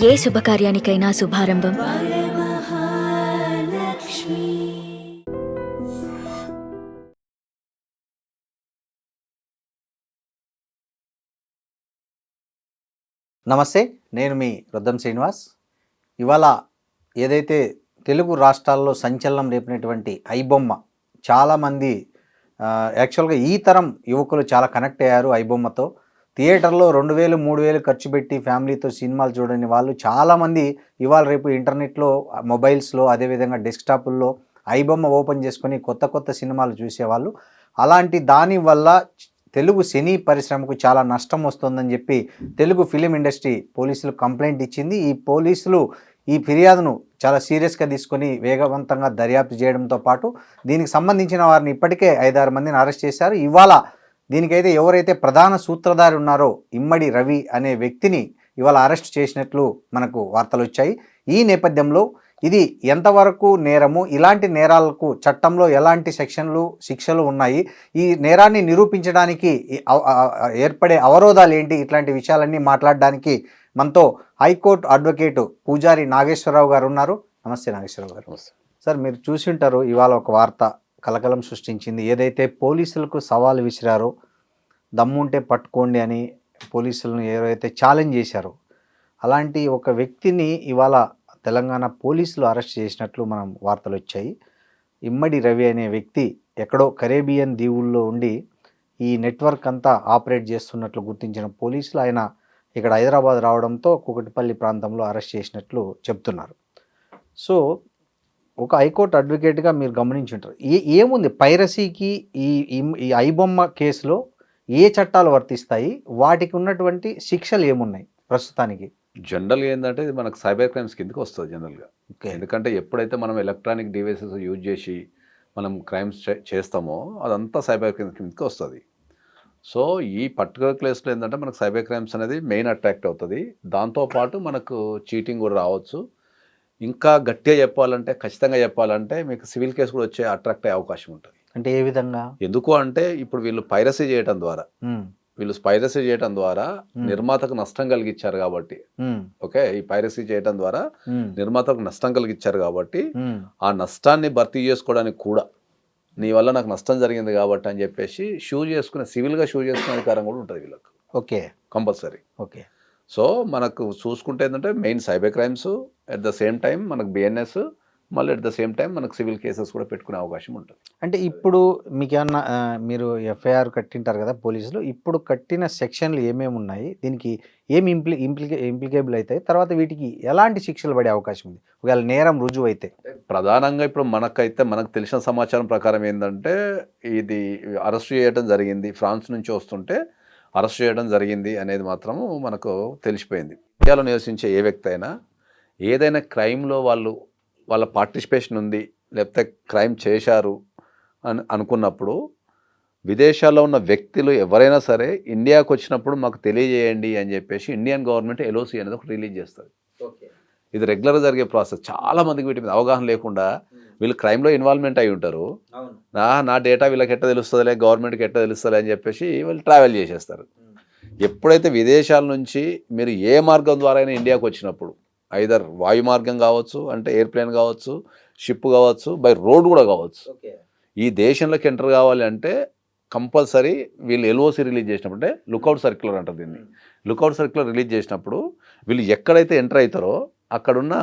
ఏ శుభకార్యానికైనా శుభారంభం నమస్తే, నేను మీ రొద్దం శ్రీనివాస్. ఇవాళ ఏదైతే తెలుగు రాష్ట్రాల్లో సంచలనం రేపినటువంటి ఐబొమ్మ, చాలామంది యాక్చువల్గా ఈ తరం యువకులు చాలా కనెక్ట్ అయ్యారు ఐబొమ్మతో. థియేటర్లో 2000 3000 ఖర్చు పెట్టి ఫ్యామిలీతో సినిమాలు చూడని వాళ్ళు చాలామంది ఇవాళ రేపు ఇంటర్నెట్లో, మొబైల్స్లో, అదేవిధంగా డెస్క్టాపుల్లో ఐబొమ్మ ఓపెన్ చేసుకొని కొత్త కొత్త సినిమాలు చూసేవాళ్ళు. అలాంటి దానివల్ల తెలుగు సినీ పరిశ్రమకు చాలా నష్టం వస్తుందని చెప్పి తెలుగు ఫిలిం ఇండస్ట్రీ పోలీసులు కంప్లైంట్ ఇచ్చింది. ఈ పోలీసులు ఈ ఫిర్యాదును చాలా సీరియస్గా తీసుకొని వేగవంతంగా దర్యాప్తు చేయడంతో పాటు దీనికి సంబంధించిన వారిని ఇప్పటికే 5-6 మందిని అరెస్ట్ చేశారు. ఇవాళ దీనికైతే ఎవరైతే ప్రధాన సూత్రధారి ఉన్నారో ఇమ్మడి రవి అనే వ్యక్తిని ఇవాళ అరెస్ట్ చేసినట్లు మనకు వార్తలు వచ్చాయి. ఈ నేపథ్యంలో ఇది ఎంతవరకు నేరము, ఇలాంటి నేరాలకు చట్టంలో ఎలాంటి శిక్షలు ఉన్నాయి, ఈ నేరాన్ని నిరూపించడానికి ఏర్పడే అవరోధాలు ఏంటి, ఇట్లాంటి విషయాలన్నీ మాట్లాడడానికి మనతో హైకోర్టు అడ్వకేటు పూజారి నాగేశ్వరరావు గారు ఉన్నారు. నమస్తే నాగేశ్వరరావు గారు. సార్, మీరు చూసి ఉంటారు, ఇవాళ ఒక వార్త కలకలం సృష్టించింది. ఏదైతే పోలీసులకు సవాలు విసిరారో, దమ్ముంటే పట్టుకోండి అని పోలీసులను ఏవైతే ఛాలెంజ్ చేశారో, అలాంటి ఒక వ్యక్తిని ఇవాళ తెలంగాణ పోలీసులు అరెస్ట్ చేసినట్లు మనం వార్తలు వచ్చాయి. ఇమ్మడి రవి అనే వ్యక్తి ఎక్కడో కరేబియన్ దీవుల్లో ఉండి ఈ నెట్వర్క్ అంతా ఆపరేట్ చేస్తున్నట్లు గుర్తించిన పోలీసులు ఆయన ఇక్కడ హైదరాబాద్ రావడంతో కూకట్పల్లి ప్రాంతంలో అరెస్ట్ చేసినట్లు చెప్తున్నారు. సో ఒక హైకోర్టు అడ్వకేట్గా మీరు గమనించుంటారు, ఏముంది పైరసీకి ఈ ఐబొమ్మ కేసులో ఏ చట్టాలు వర్తిస్తాయి, వాటికి ఉన్నటువంటి శిక్షలు ఏమున్నాయి ప్రస్తుతానికి? జనరల్గా ఏంటంటే ఇది మనకు సైబర్ క్రైమ్స్ కిందకి వస్తుంది జనరల్గా. ఎందుకంటే ఎప్పుడైతే మనం ఎలక్ట్రానిక్ డివైసెస్ యూజ్ చేసి మనం క్రైమ్స్ చేస్తామో అదంతా సైబర్ క్రైమ్స్ కిందకి వస్తుంది. సో ఈ పర్టికులర్ ప్లేస్లో ఏంటంటే మనకు సైబర్ క్రైమ్స్ అనేది మెయిన్ అట్రాక్ట్ అవుతుంది. దాంతోపాటు మనకు చీటింగ్ కూడా రావచ్చు. ఇంకా గట్టిగా చెప్పాలంటే, ఖచ్చితంగా చెప్పాలంటే మీకు సివిల్ కేసు కూడా వచ్చే అట్రాక్ట్ అయ్యే అవకాశం ఉంటుంది. అంటే ఏ విధంగా? ఎందుకు అంటే ఇప్పుడు వీళ్ళు పైరసీ చేయడం ద్వారా నిర్మాతకు నష్టం కలిగించారు కాబట్టి, ఓకే, ఈ పైరసీ చేయడం ద్వారా నిర్మాతకు నష్టం కలిగించారు కాబట్టి ఆ నష్టాన్ని భర్తీ చేసుకోవడానికి కూడా నీ వల్ల నాకు నష్టం జరిగింది కాబట్టి అని చెప్పేసి సివిల్గా షూ చేసుకునే అధికారం కూడా ఉంటుంది వీళ్ళకి. Okay, compulsory. ఓకే. సో మనకు చూసుకుంటే ఏంటంటే main cyber crimes, at the same time మనకు బిఎన్ఎస్, మళ్ళీ అట్ ద సేమ్ టైం మనకు సివిల్ కేసెస్ కూడా పెట్టుకునే అవకాశం ఉంటుంది. అంటే ఇప్పుడు మీకు ఏమన్నా మీరు ఎఫ్ఐఆర్ కట్టింటారు కదా పోలీసులు, ఇప్పుడు కట్టిన సెక్షన్లు ఏమేమి ఉన్నాయి, దీనికి ఏమి ఇంప్లికేబుల్ అవుతాయి, తర్వాత వీటికి ఎలాంటి శిక్షలు పడే అవకాశం ఉంది ఒకవేళ నేరం రుజువు అయితే? ప్రధానంగా ఇప్పుడు మనకు తెలిసిన సమాచారం ప్రకారం ఏంటంటే ఇది అరెస్ట్ చేయడం జరిగింది, ఫ్రాన్స్ నుంచి వస్తుంటే అరెస్ట్ చేయడం జరిగింది అనేది మాత్రము మనకు తెలిసిపోయింది. ఇండియాలో నివసించే ఏ వ్యక్తి అయినా ఏదైనా క్రైమ్లో వాళ్ళ పార్టిసిపేషన్ ఉంది, లేకపోతే క్రైమ్ చేశారు అని అనుకున్నప్పుడు విదేశాల్లో ఉన్న వ్యక్తులు ఎవరైనా సరే ఇండియాకు వచ్చినప్పుడు మాకు తెలియజేయండి అని చెప్పేసి ఇండియన్ గవర్నమెంట్ ఎల్ఓసి అనేది ఒకటి రిలీజ్ చేస్తుంది. ఇది రెగ్యులర్గా జరిగే ప్రాసెస్. చాలామందికి వీటి మీద అవగాహన లేకుండా వీళ్ళు క్రైమ్లో ఇన్వాల్వ్మెంట్ అయి ఉంటారు. నా డేటా వీళ్ళకి ఎట్ట తెలుస్తుందిలే, గవర్నమెంట్కి ఎట్ట తెలుస్తుంది అని చెప్పేసి వీళ్ళు ట్రావెల్ చేసేస్తారు. ఎప్పుడైతే విదేశాల నుంచి మీరు ఏ మార్గం ద్వారా అయినా ఇండియాకు వచ్చినప్పుడు, ఐదర్ వాయు మార్గం కావచ్చు, అంటే ఎయిర్ప్లేన్ కావచ్చు, షిప్ కావచ్చు, బై రోడ్ కూడా కావచ్చు, ఈ దేశంలోకి ఎంటర్ కావాలి అంటే కంపల్సరీ వీళ్ళు ఎల్ఓసి రిలీజ్ చేసినప్పుడు, అంటే లుకౌట్ సర్క్యులర్ అంటారు దీన్ని. లుకౌట్ సర్క్యులర్ రిలీజ్ చేసినప్పుడు వీళ్ళు ఎక్కడైతే ఎంటర్ అవుతారో అక్కడున్న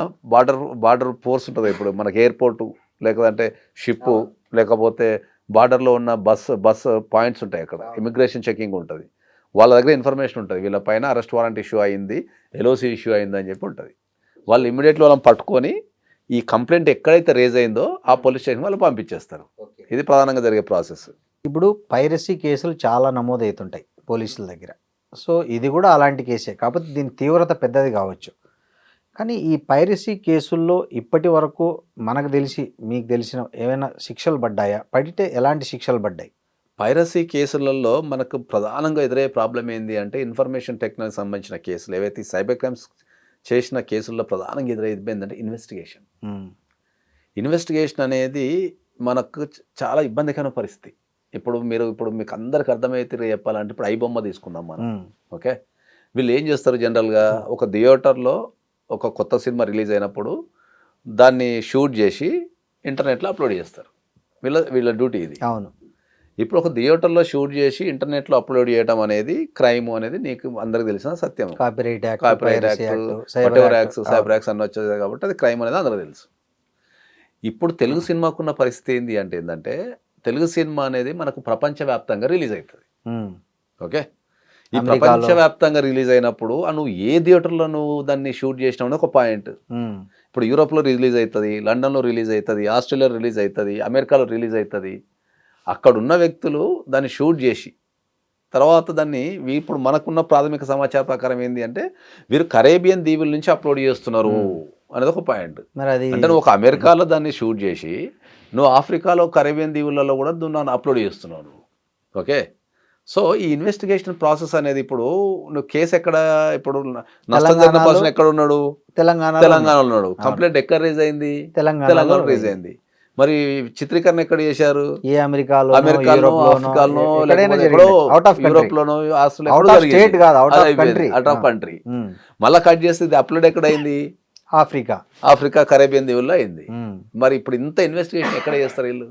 బార్డర్ ఫోర్స్ ఉంటుంది. ఇప్పుడు మనకి ఎయిర్పోర్టు, లేకపోతే షిప్పు, లేకపోతే బార్డర్లో ఉన్న బస్ పాయింట్స్ ఉంటాయి, అక్కడ ఇమిగ్రేషన్ చెకింగ్ ఉంటుంది. వాళ్ళ దగ్గర ఇన్ఫర్మేషన్ ఉంటుంది, వీళ్ళ పైన అరెస్ట్ వారెంట్ ఇష్యూ అయింది, ఎల్ఓసి ఇష్యూ అయింది అని చెప్పి ఉంటుంది. వాళ్ళు ఇమీడియట్లీ వాళ్ళని పట్టుకొని ఈ కంప్లైంట్ ఎక్కడైతే రేజ్ అయిందో ఆ పోలీస్ స్టేషన్ వాళ్ళు పంపించేస్తారు. ఇది ప్రధానంగా జరిగే ప్రాసెస్. ఇప్పుడు పైరసీ కేసులు చాలా నమోదవుతుంటాయి పోలీసుల దగ్గర. సో ఇది కూడా అలాంటి కేసే, కాకపోతే దీని తీవ్రత పెద్దది కావచ్చు. కానీ ఈ పైరసీ కేసుల్లో ఇప్పటి వరకు మనకు తెలిసి, మీకు తెలిసిన ఏమైనా శిక్షలు పడ్డాయా? పడితే ఎలాంటి శిక్షలు పడ్డాయి? పైరసీ కేసులలో మనకు ప్రధానంగా ఎదురయ్యే ప్రాబ్లం ఏంటి అంటే, ఇన్ఫర్మేషన్ టెక్నాలజీకి సంబంధించిన కేసులు ఏవైతే సైబర్ క్రైమ్స్ చేసిన కేసుల్లో ప్రధానంగా ఎదురయ్యేది ఏంటంటే ఇన్వెస్టిగేషన్ అనేది మనకు చాలా ఇబ్బందికరమైన పరిస్థితి. ఇప్పుడు మీకు అందరికి అర్థమైతే చెప్పాలంటే, ఇప్పుడు ఐబొమ్మ తీసుకుందాం మనం. ఓకే, వీళ్ళు ఏం చేస్తారు జనరల్గా, ఒక థియేటర్లో ఒక కొత్త సినిమా రిలీజ్ అయినప్పుడు దాన్ని షూట్ చేసి ఇంటర్నెట్లో అప్లోడ్ చేస్తారు. వీళ్ళ డ్యూటీ ఇది. అవును. ఇప్పుడు ఒక థియేటర్లో షూట్ చేసి ఇంటర్నెట్లో అప్లోడ్ చేయడం అనేది క్రైమ్ అనేది నీకు అందరికి తెలిసిన సత్యం. Copyright act, copyright piracy act, act, cyber whatever act. Acts, cyber acts అన్నీ వచ్చేది కాబట్టి అది క్రైమ్ అనేది అందరికి తెలుసు. ఇప్పుడు తెలుగు సినిమాకున్న పరిస్థితి ఏంటంటే తెలుగు సినిమా అనేది మనకు ప్రపంచవ్యాప్తంగా రిలీజ్ అవుతుంది. ఓకే, ఈ ప్రపంచవ్యాప్తంగా రిలీజ్ అయినప్పుడు నువ్వు ఏ థియేటర్లో నువ్వు దాన్ని షూట్ చేసినావు అనేది ఒక పాయింట్. ఇప్పుడు యూరోప్లో రిలీజ్ అవుతుంది, లండన్లో రిలీజ్ అవుతుంది, ఆస్ట్రేలియాలో రిలీజ్ అవుతుంది, అమెరికాలో రిలీజ్ అవుతుంది. అక్కడున్న వ్యక్తులు దాన్ని షూట్ చేసి తర్వాత దాన్ని ఇప్పుడు మనకున్న ప్రాథమిక సమాచార ప్రకారం ఏంటి అంటే వీరు కరేబియన్ దీవుల నుంచి అప్లోడ్ చేస్తున్నారు అనేది ఒక పాయింట్. అంటే నువ్వు ఒక అమెరికాలో దాన్ని షూట్ చేసి నువ్వు ఆఫ్రికాలో కరేబియన్ దీవులలో కూడా దాన్ని అప్లోడ్ చేస్తున్నావు. ఓకే, సో ఈ ఇన్వెస్టిగేషన్ ప్రాసెస్ అనేది ఇప్పుడు నువ్వు కేసు ఎక్కడ, ఇప్పుడు నష్టం జరిగిన పర్సన్ ఎక్కడ ఉన్నాడు? తెలంగాణలో ఉన్నాడు. కంప్లైంట్ ఎక్కడ రేజ్ అయింది? తెలంగాణలో రేజ్ అయింది. మరి చిత్రీకరణ ఎక్కడ చేశారు? అమెరికాలో, ఆఫ్రికాలో, యూరోప్లోనో, అవుట్ ఆఫ్ కంట్రీ. మళ్ళీ కట్ చేస్తే ఇది అప్లోడ్ ఎక్కడ అయింది? ఆఫ్రికా కరేబియన్ దీవుల్లో అయింది. మరి ఇప్పుడు ఇంత ఇన్వెస్టిగేషన్ ఎక్కడ చేస్తారు వీళ్ళు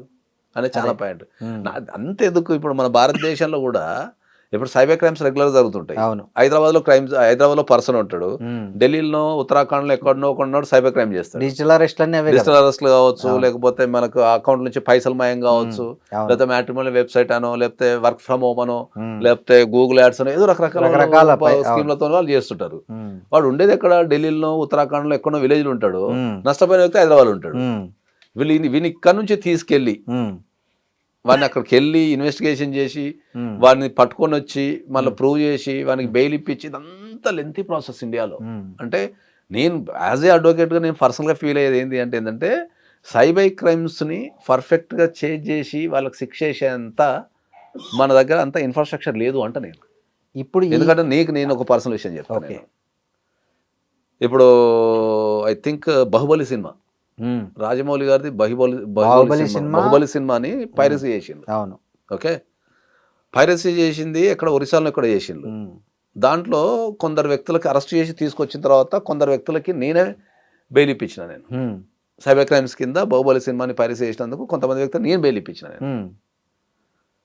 అనేది చాలా పాయింట్. అంతెందుకు, ఇప్పుడు మన భారతదేశంలో కూడా ఇప్పుడు సైబర్ క్రైమ్స్ రెగ్యులర్ జరుగుతుంటాయి. హైదరాబాద్లో పర్సన్ ఉంటాడు, ఢిల్లీలో, ఉత్తరాఖండ్లో ఎక్కడనో ఒకడున్నాడు సైబర్ క్రైమ్ చేస్తాడు. డిజిటల్ అరెస్ట్లు కావచ్చు, లేకపోతే మనకు అకౌంట్ నుంచి పైసలు మాయం కావచ్చు, లేకపోతే మ్యాట్రిమోనియల్ వెబ్సైట్ అనో, లేకపోతే వర్క్ ఫ్రమ్ హోమ్ అనో, లేకపోతే గూగుల్ యాడ్స్ అనో, ఏదో రకరకాల స్కీమ్లతో వాళ్ళు చేస్తుంటారు. వాడు ఉండేది ఎక్కడ? ఢిల్లీలో, ఉత్తరాఖండ్లో ఎక్కడో విలేజ్లో ఉంటాడు. నష్టపోయిన వ్యక్తి హైదరాబాద్లో ఉంటాడు. వీని ఇక్కడ నుంచి తీసుకెళ్ళి వాడిని అక్కడికి వెళ్ళి ఇన్వెస్టిగేషన్ చేసి వాడిని పట్టుకొని వచ్చి మళ్ళీ ప్రూవ్ చేసి వానికి బెయిల్ ఇప్పించి ఇదంతా లెంతీ ప్రాసెస్ ఇండియాలో. అంటే నేను యాజ్ ఏ అడ్వకేట్గా నేను పర్సనల్గా ఫీల్ అయ్యేది ఏంటంటే సైబర్ క్రైమ్స్ని పర్ఫెక్ట్గా చేంజ్ చేసి వాళ్ళకి శిక్ష చేసేంత మన దగ్గర అంత ఇన్ఫ్రాస్ట్రక్చర్ లేదు అంట నేను. ఇప్పుడు ఎందుకంటే నేను ఒక పర్సనల్ విషయం చెప్తాను. ఇప్పుడు I think Baahubali cinema, Rajamouli గారిది బాహుబలి సినిమాని పైరసీ చేసిండు. అవును, ఓకే, పైరసీ చేసింది ఎక్కడ? ఒరిస్సాలో ఎక్కడ చేసిండు. దాంట్లో కొందరు వ్యక్తులకి అరెస్ట్ చేసి తీసుకొచ్చిన తర్వాత కొందరు వ్యక్తులకి నేనే బెయిల్ ఇప్పించిన. నేను సైబర్ క్రైమ్స్ కింద బాహుబలి సినిమాని పైరసీ చేసినందుకు కొంతమంది వ్యక్తులు నేను బెయిల్ ఇప్పించిన. నేను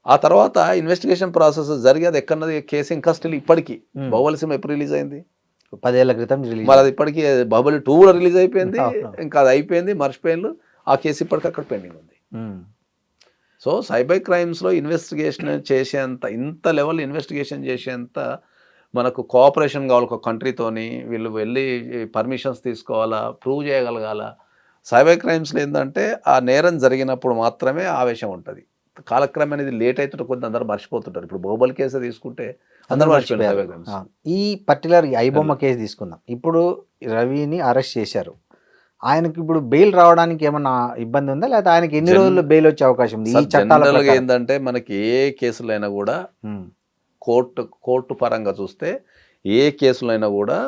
ఆ తర్వాత ఇన్వెస్టిగేషన్ ప్రాసెస్ జరిగి అది ఎక్కడన్నది కేసు ఇంకా స్టిల్ ఇప్పటికీ. బాహుబలి సినిమా ఎప్పుడు రిలీజ్ అయింది? 10 ఏళ్ల క్రితం రిలీజ్. మరి అది ఇప్పటికీ బాహుబలి 2 కూడా రిలీజ్ అయిపోయింది, ఇంకా అది అయిపోయింది, మర్చిపోయింది. ఆ కేసు ఇప్పటికీ అక్కడ పెండింగ్ ఉంది. సో సైబర్ క్రైమ్స్లో ఇన్వెస్టిగేషన్ చేసేంత, ఇంత లెవెల్ ఇన్వెస్టిగేషన్ చేసేంత మనకు కోఆపరేషన్ కావాలి ఒక కంట్రీతోని. వీళ్ళు వెళ్ళి పర్మిషన్స్ తీసుకోవాలా, ప్రూవ్ చేయగలగాల. సైబర్ క్రైమ్స్లో ఏంటంటే ఆ నేరం జరిగినప్పుడు మాత్రమే ఆవేశం ఉంటుంది. కాలక్రమం అనేది లేట్ అవుతుంటే కొంత అందరూ మర్చిపోతుంటారు. ఇప్పుడు బాహుబలి కేసు తీసుకుంటే అందరూ మర్చిపోయారు. ఈ పర్టికులర్ ఐబొమ్మ కేసు తీసుకుందాం. ఇప్పుడు రవిని అరెస్ట్ చేశారు. ఆయనకి ఇప్పుడు బెయిల్ రావడానికి ఏమన్నా ఇబ్బంది ఉందా, లేదా ఆయనకి ఎన్ని రోజుల్లో బెయిల్ వచ్చే అవకాశం ఉంది? ఈ చట్టాలు ఏంటంటే మనకి ఏ కేసులైనా కూడా కోర్టు పరంగా చూస్తే ఏ కేసులైనా కూడా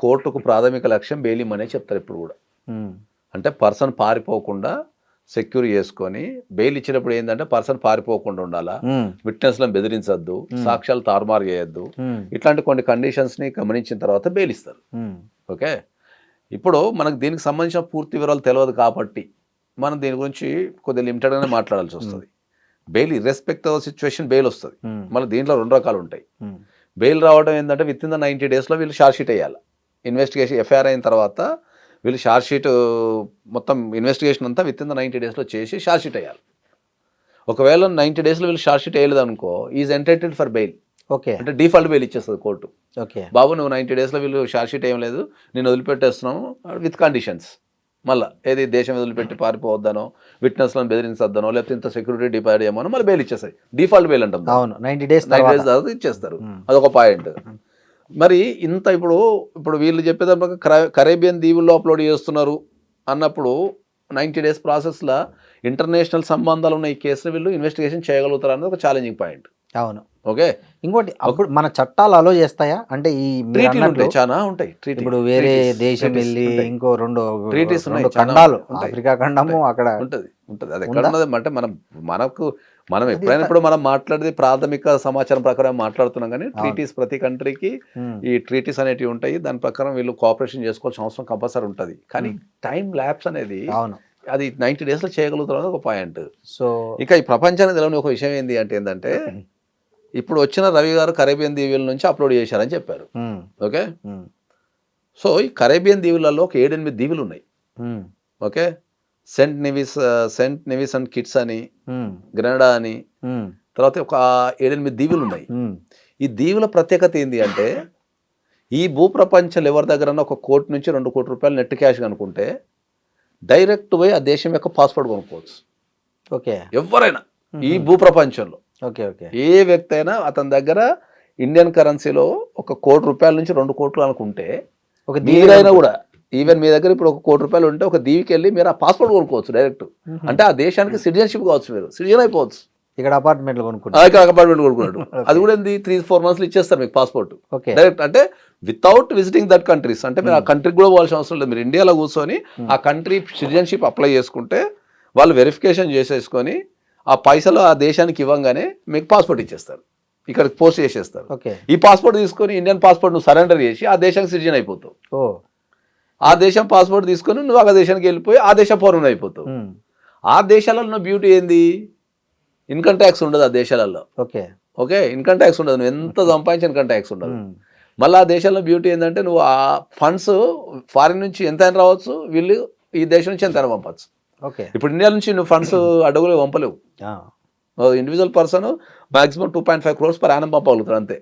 కోర్టుకు ప్రాథమిక లక్ష్యం బెయిల్ ఇమ్మనే చెప్తారు ఎప్పుడు కూడా. అంటే పర్సన్ పారిపోకుండా సెక్యూర్ చేసుకొని బెయిల్ ఇచ్చినప్పుడు ఏంటంటే పర్సన్ పారిపోకుండా ఉండాలా, విట్నెస్లను బెదిరించద్దు, సాక్ష్యాలు తారుమారు చేయొద్దు, ఇట్లాంటి కొన్ని కండిషన్స్ని గమనించిన తర్వాత బెయిల్ ఇస్తారు. ఓకే, ఇప్పుడు మనకు దీనికి సంబంధించిన పూర్తి వివరాలు తెలియదు కాబట్టి మనం దీని గురించి కొద్దిగా లిమిటెడ్గానే మాట్లాడాల్సి వస్తుంది. Bail irrespective of situation bail వస్తుంది. మళ్ళీ దీంట్లో 2 రకాలు ఉంటాయి. బెయిల్ రావడం ఏంటంటే విత్ ఇన్ ద 90 daysలో వీళ్ళు ఛార్జ్ షీట్ వేయాలి. ఇన్వెస్టిగేషన్ ఎఫ్ఐఆర్ అయిన తర్వాత వీళ్ళు ఛార్జ్ షీట్ మొత్తం ఇన్వెస్టిగేషన్ అంతా విత్ ఇన్ ద 90 daysలో చేసి ఛార్జ్ షీట్ వేయాలి. ఒకవేళ 90 daysలో వీళ్ళు ఛార్జ్ షీట్ వేయలేదు అనుకో, is entitled for bail. Okay, అంటే డిఫాల్ట్ బెయిల్ ఇచ్చేస్తుంది కోర్టు. ఓకే బాబు, నువ్వు 90 daysలో వీళ్ళు ఛార్జ్ షీట్ ఏం లేదు, నేను వదిలిపెట్టేస్తున్నాము విత్ కండిషన్స్. మళ్ళీ ఏది దేశం వదిలిపెట్టి పారిపోవద్దనో, విట్నెస్లను బెదిరించద్దనో, లేకపోతే ఇంత సెక్యూరిటీ డిపాజిట్ చేయమనో మళ్ళీ బెయిల్ ఇచ్చేస్తాయి. డిఫాల్ట్ బెయిల్ అంటాం. అవును, 90 days తర్వాత ఇచ్చేస్తారు. అదొక పాయింట్. మరి ఇంత ఇప్పుడు వీళ్ళు చెప్పేదాని కరేబియన్ దీవుల్లో అప్లోడ్ చేస్తున్నారు అన్నప్పుడు 90 days ప్రాసెస్లో ఇంటర్నేషనల్ సంబంధాలు ఉన్న ఈ కేసులు వీళ్ళు ఇన్వెస్టిగేషన్ చేయగలుగుతారు అనేది ఒక ఛాలెంజింగ్ పాయింట్. అవును, ఓకే. ఇంకోటి, అప్పుడు మన చట్టాలు అలో చేస్తాయా? అంటే ఈ చాలా ఉంటాయి. ఇప్పుడు వేరే దేశం వెళ్ళి ఇంకో 2 ట్రీటీస్ ఉన్నాయి. ఖండాలు, ఆఫ్రికా ఖండము అక్కడ ఉంటుంది. అది ఎక్కడ ఉన్నది అంటే మనకు మనం ఎప్పుడైనా ఇప్పుడు మనం మాట్లాడేది ప్రాథమిక సమాచారం ప్రకారం మాట్లాడుతున్నాం కానీ ట్రీటీస్ ప్రతి కంట్రీకి ఈ ట్రీటీస్ అనేటివి ఉంటాయి. దాని ప్రకారం వీళ్ళు కోఆపరేషన్ చేసుకోవాల్సిన అవసరం కంపల్సరీ ఉంటుంది. కానీ టైం ల్యాప్స్ అనేది అది 90 days చేయగలుగుతారు ఒక పాయింట్. సో ఇక ఈ ప్రపంచానికి తెలియని ఒక విషయం ఏంటంటే ఇప్పుడు వచ్చిన రవి గారు కరేబియన్ దీవుల నుంచి అప్లోడ్ చేశారని చెప్పారు. ఓకే, సో ఈ కరేబియన్ దీవులలో ఒక 7-8 దీవులు ఉన్నాయి. Okay, Saint Nevis and Kitts అని, గ్రెనడా అని, తర్వాత ఒక 7-8 దీవులు ఉన్నాయి. ఈ దీవుల ప్రత్యేకత ఏంటి అంటే ఈ భూప్రపంచంలో ఎవరి దగ్గర ఒక ₹1 కోటి నుంచి ₹2 కోట్ల నెట్ క్యాష్ కనుకుంటే డైరెక్ట్ పోయి ఆ దేశం యొక్క పాస్పోర్ట్ కొనుక్కోవచ్చు. ఓకే, ఎవరైనా ఈ భూప్రపంచంలో ఏ వ్యక్తి అయినా అతని దగ్గర ఇండియన్ కరెన్సీలో ఒక ₹1 కోటి నుంచి ₹2 కోట్లు అనుకుంటే మీరైనా కూడా ఈవెన్ మీ దగ్గర ఇప్పుడు ఒక ₹1 కోటి ఉంటే ఒక దీవికి వెళ్ళి మీరు ఆ పాస్పోర్ట్ కొనుక్కోవచ్చు డైరెక్ట్. అంటే ఆ దేశానికి సిటిజన్షిప్ కావచ్చు, మీరు సిటిజన్ అయిపోవచ్చు. ఇక్కడ అపార్ట్మెంట్లు కొనుక్కున్నాడు అది కూడా 3-4 months ఇచ్చేస్తారు మీకు పాస్పోర్ట్ డైరెక్ట్. అంటే వితౌట్ విజిటింగ్ దట్ కంట్రీస్. అంటే మీరు ఆ కంట్రీకి కూడా పోవాల్సిన అవసరం లేదు. మీరు ఇండియాలో కూర్చొని ఆ కంట్రీ సిటిజన్షిప్ అప్లై చేసుకుంటే వాళ్ళు వెరిఫికేషన్ చేసేసుకొని ఆ పైసలు ఆ దేశానికి ఇవ్వగానే మీకు పాస్పోర్ట్ ఇచ్చేస్తారు, ఇక్కడికి పోస్ట్ చేసేస్తారు. ఈ పాస్పోర్ట్ తీసుకొని ఇండియన్ పాస్పోర్ట్ నువ్వు సరెండర్ చేసి ఆ దేశానికి సిటిజన్ అయిపోతావు. ఆ దేశం పాస్పోర్ట్ తీసుకొని నువ్వు ఆ దేశానికి వెళ్ళిపోయి ఆ దేశ పౌరుని అయిపోతావు. ఆ దేశాలలో ఉన్న బ్యూటీ ఏంది, ఇన్కమ్ ట్యాక్స్ ఉండదు ఆ దేశాలలో. ఓకే, ఇన్కమ్ ట్యాక్స్ ఉండదు, నువ్వు ఎంత సంపాదించి ఇన్కమ్ ట్యాక్స్ ఉండదు. మళ్ళీ ఆ దేశాల్లో బ్యూటీ ఏంటంటే నువ్వు ఆ ఫండ్స్ ఫారిన్ నుంచి ఎంతైనా రావచ్చు, వీళ్ళు ఈ దేశం నుంచి ఎంతైనా పంపచ్చు. ఇప్పుడు ఇండియా నుంచి నువ్వు ఫండ్స్ అడుగులు పంపలేవు. Individual person maximum 2.5 crores per annum పంపగలుగుతారు అంతే.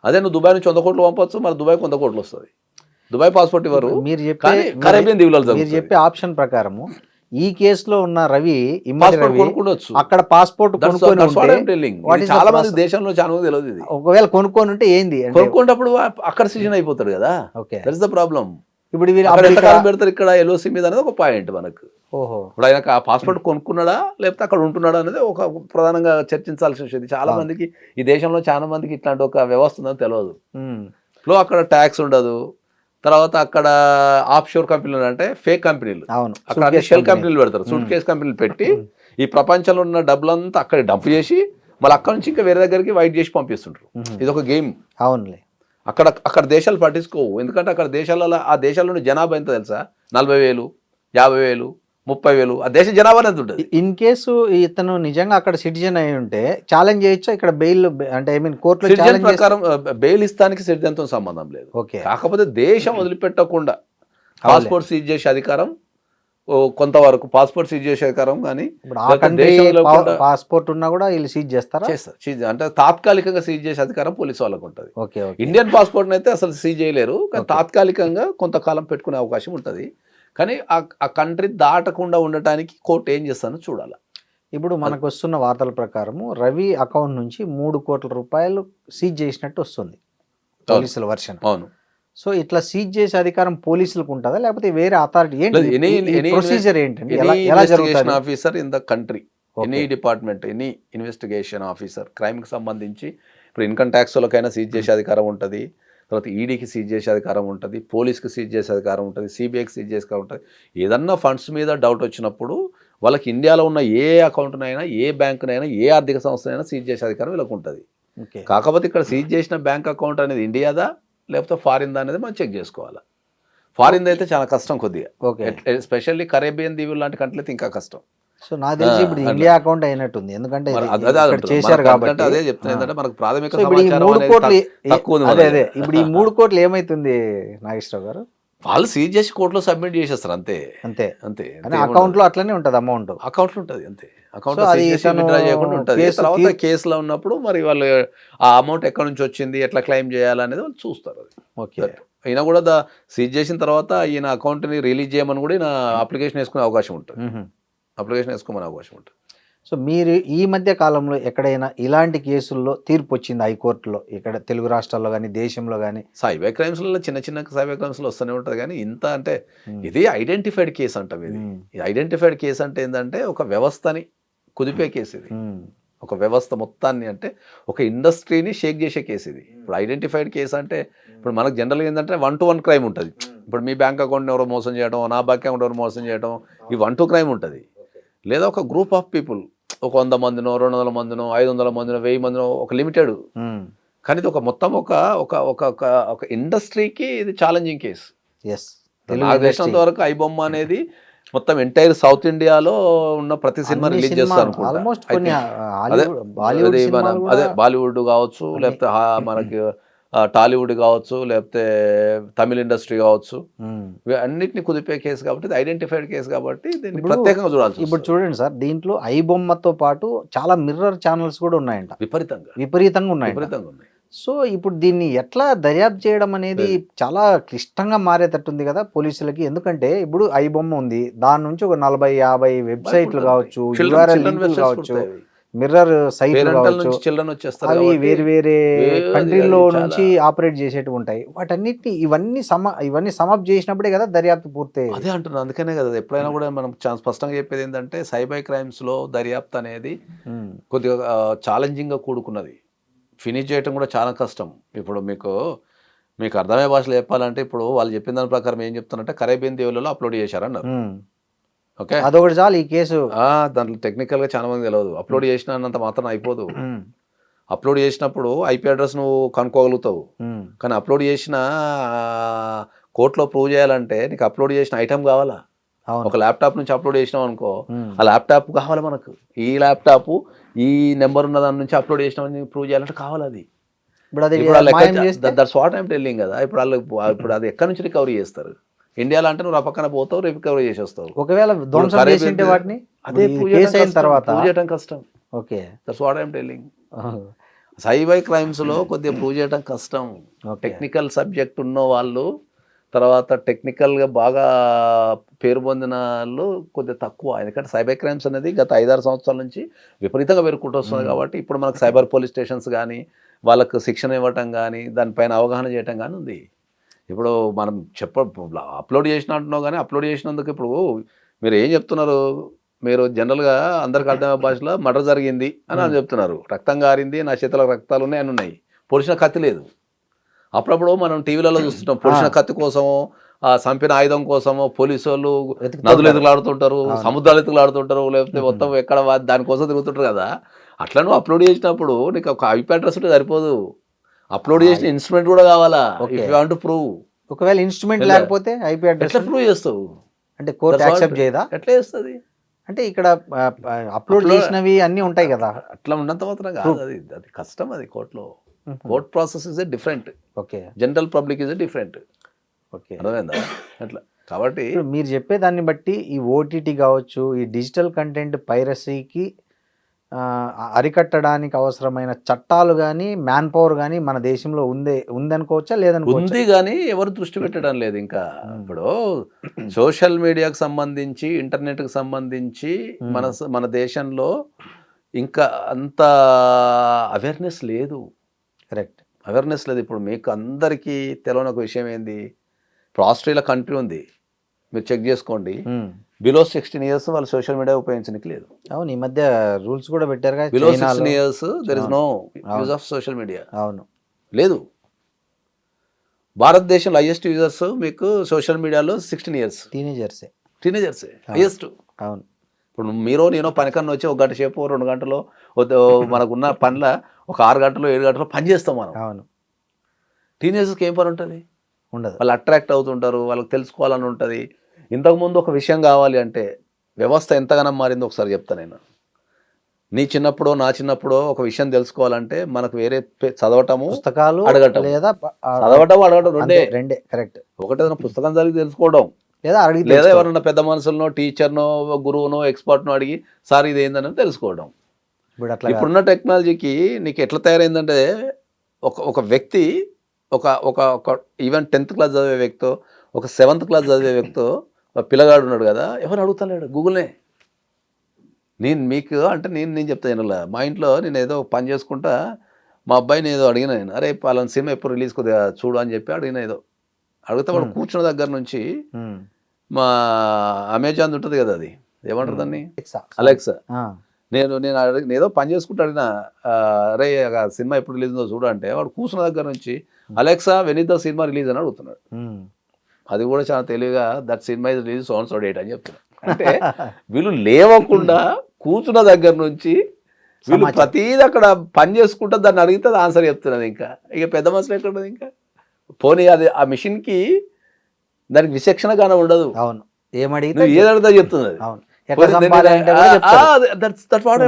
అదే నువ్వు దుబాయ్ నుంచి 100 కోట్లు పంపచ్చు, మరి దుబాయ్కి 100 కోట్లు వస్తుంది. దుబాయ్ పాస్పోర్ట్ ఇవ్వరు. మీరు కరేబియన్ దీవులలో మీరు చెప్పే ఆప్షన్ ప్రకారము ఈ కేసులో ఉన్న రవి కొనుక్కోవచ్చు అక్కడ పాస్పోర్ట్ చాలా మంది దేశంలో చాలా మంది తెలియదు ఇది. ఒకవేళ కొనుక్కొని ఉంటే ఏంది కొనుక్కున్నప్పుడు అక్కడ సిజన్ అయిపోతాడు కదా. That's the problem. ఇప్పుడు ఎంతకాలం పెడతారు ఇక్కడ ఎల్ఓసి మీద అనేది ఒక పాయింట్ మనకు. ఇప్పుడు ఆయన ఆ పాస్పోర్ట్ కొనుక్కున్నాడా లేకపోతే అక్కడ ఉంటున్నాడా అనేది ఒక ప్రధానంగా చర్చించాల్సిన విషయం. చాలా మందికి ఈ దేశంలో చాలా మందికి ఇట్లాంటి ఒక వ్యవస్థ ఉందని తెలియదు. లో అక్కడ ట్యాక్స్ ఉండదు. తర్వాత అక్కడ ఆఫ్ షోర్ కంపెనీలు అంటే ఫేక్ కంపెనీలు, అక్కడ అన్ని షెల్ కంపెనీలు పెడతారు, సూట్ కేస్ కంపెనీలు పెట్టి ఈ ప్రపంచంలో ఉన్న డబ్బులంతా అక్కడ డంప్ చేసి మళ్ళీ అక్కడ నుంచి ఇంకా వేరే దగ్గరికి వైట్ చేసి పంపిస్తుంటారు. ఇది ఒక గేమ్. అవునులే, అక్కడ దేశాలు పట్టించుకోవు. ఎందుకంటే అక్కడ దేశాలలో ఆ దేశాల్లో జనాభా ఎంత తెలుసా, 40,000, 50,000, 30,000 ఆ దేశ జనాభా ఎంత ఉంటుంది. ఇన్ కేసు ఇతను నిజంగా అక్కడ సిటిజన్ అయి ఉంటే ఛాలెంజ్ చేయొచ్చు ఇక్కడ బెయిల్, అంటే ఐ మీన్ కోర్టులో ఛాలెంజ్ ప్రకారం బెయిల్ ఇస్తానికి సిటిజన్తో సంబంధం లేదు. కాకపోతే దేశం వదిలిపెట్టకుండా పాస్పోర్ట్ సీజ్ చేసే అధికారం కొంతవరకు, పాస్పోర్ట్ సీజ్ చేసే అధికారం కానీ పాస్పోర్ట్ ఉన్నా కూడా వీళ్ళు సీజ్ చేస్తారు. అంటే తాత్కాలికంగా సీజ్ చేసే అధికారం పోలీసు వాళ్ళకు ఉంటుంది. ఇండియన్ పాస్పోర్ట్ అయితే అసలు సీజ్ చేయలేరు, కానీ తాత్కాలికంగా కొంతకాలం పెట్టుకునే అవకాశం ఉంటుంది. కానీ ఆ కంట్రీ దాటకుండా ఉండటానికి కోర్టు ఏం చేస్తానో చూడాలి. ఇప్పుడు మనకు వస్తున్న వార్తల ప్రకారము రవి అకౌంట్ నుంచి ₹3 కోట్ల సీజ్ చేసినట్టు వస్తుంది పోలీసుల వర్షన్. అవును. సో ఇట్లా సీజ్ చేసే అధికారం పోలీసులకు ఉంటుందా లేకపోతే వేరే అథారిటీ ఏంటి, ప్రొసీజర్ ఏంటండి, ఎలా జరుగుతుంది? Officer in the country, any department, any investigation officer, క్రైమ్కి సంబంధించి ఇప్పుడు ఇన్కమ్ ట్యాక్స్ వాళ్ళకైనా సీజ్ చేసే అధికారం ఉంటుంది, తర్వాత ఈడీకి సీజ్ చేసే అధికారం ఉంటుంది, పోలీస్కి సీజ్ చేసే అధికారం ఉంటుంది, సిబిఐకి సీజ్ చేసే అధికారం ఉంటుంది. ఏదన్నా ఫండ్స్ మీద డౌట్ వచ్చినప్పుడు వాళ్ళకి ఇండియాలో ఉన్న ఏ అకౌంట్నైనా, ఏ బ్యాంకునైనా, ఏ ఆర్థిక సంస్థనైనా సీజ్ చేసే అధికారం వీళ్ళకి ఉంటుంది. కాకపోతే ఇక్కడ సీజ్ చేసిన బ్యాంక్ అకౌంట్ అనేది ఇండియాదా లేకపోతే ఫారిన్దా అనేది మనం చెక్ చేసుకోవాలి. ఫారిన్ అయితే చాలా కష్టం కొద్దిగా, ఎస్పెషల్లీ కరేబియన్ దీవులు లాంటి కంట్రీలు ఇంకా కష్టం. సో నాకు తెలిసి ఇప్పుడు ఇండియా అకౌంట్ అయినట్టుంది, ఎందుకంటే చేశారు కాబట్టి. అదే చెప్తున్నా, మనకు ప్రాథమిక ఇప్పుడు ఈ 3 కోట్లు ఏమైతుంది నాగేశ్వరరావు గారు? వాళ్ళు సీజ్ చేసి కోర్టులో సబ్మిట్ చేసేస్తారు అంతే అంతే అంతే. అకౌంట్ లో అట్లనే ఉంటుంది, అమౌంట్ అకౌంట్ లో ఉంటుంది అంతే. అకౌంట్ విత్డ్రా చేయకుండా ఉంటుంది. తర్వాత కేసులో ఉన్నప్పుడు మరి వాళ్ళు ఆ అమౌంట్ ఎక్కడి నుంచి వచ్చింది, ఎట్లా క్లెయిమ్ చేయాలనేది వాళ్ళు చూస్తారు. ఓకే, అయినా కూడా సీజ్ చేసిన తర్వాత ఈయన అకౌంట్ని రిలీజ్ చేయమని కూడా ఈయన అప్లికేషన్ వేసుకునే అవకాశం ఉంటుంది. అప్లికేషన్ వేసుకోమని అవకాశం ఉంటుంది. సో మీరు ఈ మధ్య కాలంలో ఎక్కడైనా ఇలాంటి కేసుల్లో తీర్పు వచ్చింది హైకోర్టులో, ఇక్కడ తెలుగు రాష్ట్రాల్లో కానీ దేశంలో కానీ? సైబర్ క్రైమ్స్లలో చిన్న చిన్న సైబర్ క్రైమ్స్లో వస్తూనే ఉంటుంది, కానీ ఇంత అంటే ఇది ఐడెంటిఫైడ్ కేసు అంటాం. ఇది ఐడెంటిఫైడ్ కేసు అంటే ఏంటంటే ఒక వ్యవస్థని కుదిపే కేసు ఇది. ఒక వ్యవస్థ మొత్తాన్ని, అంటే ఒక ఇండస్ట్రీని షేక్ చేసే కేసు ఇది. ఇప్పుడు ఐడెంటిఫైడ్ కేసు అంటే ఇప్పుడు మనకు జనరల్గా ఏంటంటే 1-to-1 క్రైమ్ ఉంటుంది. ఇప్పుడు మీ బ్యాంక్ అకౌంట్ని ఎవరో మోసం చేయడం, నా బ్యాంక్ అకౌంట్ ఎవరు మోసం చేయడం, ఈ 1-to క్రైమ్ ఉంటుంది. లేదా ఒక గ్రూప్ ఆఫ్ పీపుల్ ఒక 100 మందినో 200 మందినో 500 మందినో 1000 మందినో ఒక లిమిటెడ్. కానీ ఇది ఒక మొత్తం ఒక ఒక ఒక ఒక ఒక ఇండస్ట్రీకి ఇది ఛాలెంజింగ్ కేసు. ఎస్, నాకు తెలిసినంత వరకు ఐబొమ్మ అనేది మొత్తం ఎంటైర్ సౌత్ ఇండియాలో ఉన్న ప్రతి సినిమా రిలీజ్ చేస్తారు ఆల్మోస్ట్ కొన్ని అదే బాలీవుడ్ కావచ్చు, లేకపోతే మనకి టాలీవుడ్ కావచ్చు, లేకపోతే తమిళ ఇండస్ట్రీ కావచ్చు, అన్నిటిని కుదిపే కేసు కాబట్టి ఇది ఐడెంటిఫైడ్ కేసు కాబట్టి దీన్ని ప్రత్యేకంగా చూడాల్సి. ఇప్పుడు చూడండి సార్, దీంట్లో ఐబొమ్మతో పాటు చాలా మిర్రర్ ఛానల్స్ కూడా ఉన్నాయంట, విపరీతంగా ఉన్నాయి. సో ఇప్పుడు దీన్ని ఎట్లా దర్యాప్తు చేయడం అనేది చాలా క్లిష్టంగా మారేటట్టుంది కదా పోలీసులకి. ఎందుకంటే ఇప్పుడు ఐబొమ్మ ఉంది, దాని నుంచి ఒక 40-50 వెబ్సైట్లు కావచ్చు, URL లింకులు కావచ్చు, మిర్రర్ సైట్లు కావచ్చు, అవి వేరే వేరే కంట్రీలో నుంచి ఆపరేట్ చేసేటివి ఉంటాయి. వాటన్నిటిని ఇవన్నీ సమప్ చేసినప్పుడే కదా దర్యాప్తు పూర్తి. అదే అంటున్నాను, అందుకనే కదా ఎప్పుడైనా కూడా మనం చాలా స్పష్టంగా చెప్పేది ఏంటంటే సైబర్ క్రైమ్స్ లో దర్యాప్తు అనేది కొద్దిగా ఛాలెంజింగ్ గా కూడుకున్నది. ఫినిష్ చేయటం కూడా చాలా కష్టం. ఇప్పుడు మీకు అర్థమయ్యే భాషలో చెప్పాలంటే ఇప్పుడు వాళ్ళు చెప్పిన దాని ప్రకారం ఏం చెప్తున్నారంటే కరేబియన్ దీవులలో అప్లోడ్ చేశారన్నారు. ఓకే, అదొకటి చాలు ఈ కేసు. దాంట్లో టెక్నికల్గా చాలా మంది తెలియదు. అప్లోడ్ చేసినంత మాత్రం అయిపోదు. అప్లోడ్ చేసినప్పుడు IP అడ్రస్ నువ్వు కనుక్కోగలుగుతావు, కానీ అప్లోడ్ చేసిన కోర్టులో ప్రూవ్ చేయాలంటే నీకు అప్లోడ్ చేసిన ఐటమ్ కావాలా. ఒక ల్యాప్టాప్ నుంచి అప్లోడ్ చేసినాం అనుకో, ఆ ల్యాప్టాప్ కావాలి మనకు. ఈ ల్యాప్టాప్ ఈ నెంబర్ ఉన్న దాని నుంచి అప్లోడ్ చేసినామని ప్రూవ్ చేయాలంటే కావాలి. అది దట్స్ వాట్ ఐమ్ టెల్లింగ్ కదా. ఇప్పుడు అది ఎక్కడి నుంచి రికవరీ చేస్తారు? ఇండియాలో అంటే నువ్వు ఆ పక్కన పోతావు, రికవరీ చేసి వస్తావు. ఒకవేళ వాటిని అదే ప్రూవ్ చేయడం కష్టం. Okay, that's what I'm telling. Cyber crimes లో కొద్దిగా ప్రూవ్ చేయడం కష్టం. టెక్నికల్ సబ్జెక్ట్ ఉన్న వాళ్ళు, తర్వాత టెక్నికల్గా బాగా పేరు పొందిన వాళ్ళు కొద్దిగా తక్కువ. ఎందుకంటే సైబర్ క్రైమ్స్ అనేది గత 5-6 సంవత్సరాల నుంచి విపరీతంగా పెరుగుకుంటూ వస్తుంది. కాబట్టి ఇప్పుడు మనకు సైబర్ పోలీస్ స్టేషన్స్ కానీ వాళ్ళకు శిక్షణ ఇవ్వటం కానీ దానిపైన అవగాహన చేయటం కానీ ఉంది. ఇప్పుడు మనం అప్లోడ్ చేసినట్టున్నావు, కానీ అప్లోడ్ చేసినందుకు ఇప్పుడు మీరు ఏం చెప్తున్నారు? మీరు జనరల్గా అందరికి అర్థమయ్యే భాషలో మర్డర్ జరిగింది అని చెప్తున్నారు, రక్తం గారింది, నా చేతిలో రక్తాలు ఉన్నాయి అని ఉన్నాయి, పొడిచిన కత్తి లేదు. అప్పుడప్పుడు మనం టీవీలలో చూస్తుంటాం, పొడిచిన కత్తి కోసమో చంపిన ఆయుధం కోసమో పోలీసు వాళ్ళు నదులు ఎదుగులాడుతుంటారు, సముద్రాలు ఎదుగులాడుతుంటారు, లేకపోతే మొత్తం ఎక్కడ దానికోసం తిరుగుతుంటారు కదా. అట్లా నువ్వు అప్లోడ్ చేసినప్పుడు నీకు ఒక IP అడ్రస్ ఉంటే సరిపోదు, అప్లోడ్ చేసిన ఇన్స్ట్రుమెంట్ కూడా కావాలా. If you want to prove, ఒకవేళ ఇన్స్ట్రుమెంట్ లేకపోతే IP అడ్రస్ ఎట్లా ప్రూవ్ చేస్తావు? అంటే కోర్టు యాక్సెప్ట్ చేయదా? ఎట్లా చేస్తుంది? అంటే ఇక్కడ అప్లోడ్ చేసినవి అన్నీ ఉంటాయి కదా, అట్లా ఉన్నంత మాత్రం కాదు. అది కష్టం. అది కోర్టులో court process is different. Okay, general public is different. Okay, అర్థమైందా? అట్లా కాబట్టి మీరు చెప్పే దాన్ని బట్టి ఈ OTT కావచ్చు, ఈ డిజిటల్ కంటెంట్ పైరసీకి అరికట్టడానికి అవసరమైన చట్టాలు కానీ మ్యాన్ పవర్ కానీ మన దేశంలో ఉందనుకోవచ్చా లేదనుకోవచ్చా? ఉంది, కానీ ఎవరు దృష్టి పెట్టడం లేదు. ఇంకా ఇప్పుడు సోషల్ మీడియాకు సంబంధించి, ఇంటర్నెట్కి సంబంధించి మన దేశంలో ఇంకా అంత అవేర్నెస్ లేదు. కరెక్ట్, అవేర్నెస్ లేదు. ఇప్పుడు మీకు అందరికీ తెలియని ఒక విషయం ఏంది, ఇప్పుడు ఆస్ట్రేలియా కంట్రీ ఉంది, మీరు చెక్ చేసుకోండి, బిలో 16 years వాళ్ళు సోషల్ మీడియా ఉపయోగించడానికి లేదు. అవును, ఈ మధ్య రూల్స్ కూడా పెట్టారు కదా, below 16 years there is no use of social media. అవును, లేదు. భారతదేశంలో హైయెస్ట్ యూజర్స్ మీకు సోషల్ మీడియాలో 16 years టీనేజర్సే హైయెస్ట్. అవును, ఇప్పుడు నేను పనికన్నా వచ్చి 1 గంట సేపు 2 గంటలో మనకున్న పనుల ఒక 6 గంటలు 7 గంటలు పని చేస్తాం మనం. అవును, టీనేజర్స్కి ఏం పని ఉంటుంది? ఉండదు. వాళ్ళు అట్రాక్ట్ అవుతుంటారు, వాళ్ళకి తెలుసుకోవాలని ఉంటుంది. ఇంతకుముందు ఒక విషయం కావాలి అంటే వ్యవస్థ ఎంతగానో మారిందో ఒకసారి చెప్తా నేను. నీ చిన్నప్పుడో నా చిన్నప్పుడో ఒక విషయం తెలుసుకోవాలంటే మనకు వేరే చదవటము, పుస్తకాలు అడగటం, లేదా చదవటం అడగటం రెండే. కరెక్ట్, ఒకటేదైనా పుస్తకం చదివి తెలుసుకోవడం, లేదా ఎవరన్నా పెద్ద మనుషులనో, టీచర్నో, గురువునో, ఎక్స్పర్ట్నో అడిగి సార్ ఇది ఏందని తెలుసుకోవడం. ఇప్పుడున్న టెక్నాలజీకి నీకు ఎట్లా తయారైందంటే ఒక వ్యక్తి ఒక ఈవెన్ 10th క్లాస్ చదివే వ్యక్తో, ఒక 7th క్లాస్ చదివే వ్యక్తో, పిల్లగాడు ఉన్నాడు కదా, ఎవరు అడుగుతలేడు, గూగుల్నే. నేను చెప్తాను, మా ఇంట్లో నేను ఏదో పని చేసుకుంటా మా అబ్బాయిని ఏదో అడిగిన, నేను అరే పలానా సినిమా ఎప్పుడు రిలీజ్ కొద్దిగా చూడు అని చెప్పి అడిగిన. ఏదో అడిగితే వాడు కూర్చున్న దగ్గర నుంచి మా అమెజాన్ ఉంటుంది కదా, అది ఏమంటారు దాన్ని, అలెక్సా, నేను ఏదో పని చేసుకుంటూ అడిగిన, అరే సినిమా ఎప్పుడు రిలీజ్ ఉందో చూడు అంటే వాడు కూర్చున్న దగ్గర నుంచి Alexa when is the cinema release అని అడుగుతున్నాడు. అది కూడా చాలా తెలివిగా that cinema is release so date అని చెప్తున్నాడు. అంటే వీళ్ళు లేవకుండా కూర్చున్న దగ్గర నుంచి వీళ్ళు సమాచారం. ప్రతిదీ అక్కడ పని చేసుకుంటా దాన్ని అడిగితే అది ఆన్సర్ చెప్తున్నది. ఇంకా ఇక పెద్ద మనుషులు ఎక్కడ ఉన్నది ఇంకా పోనీ అది ఆ మిషన్కి దానికి విచక్షణగానే ఉండదు. అవును, ఏమడిగితే నువ్వు ఏది అడిగితే చెప్తుంది అది. అవును, ఎట్లా సంపాదించాలంటే కూడా చెప్తారు.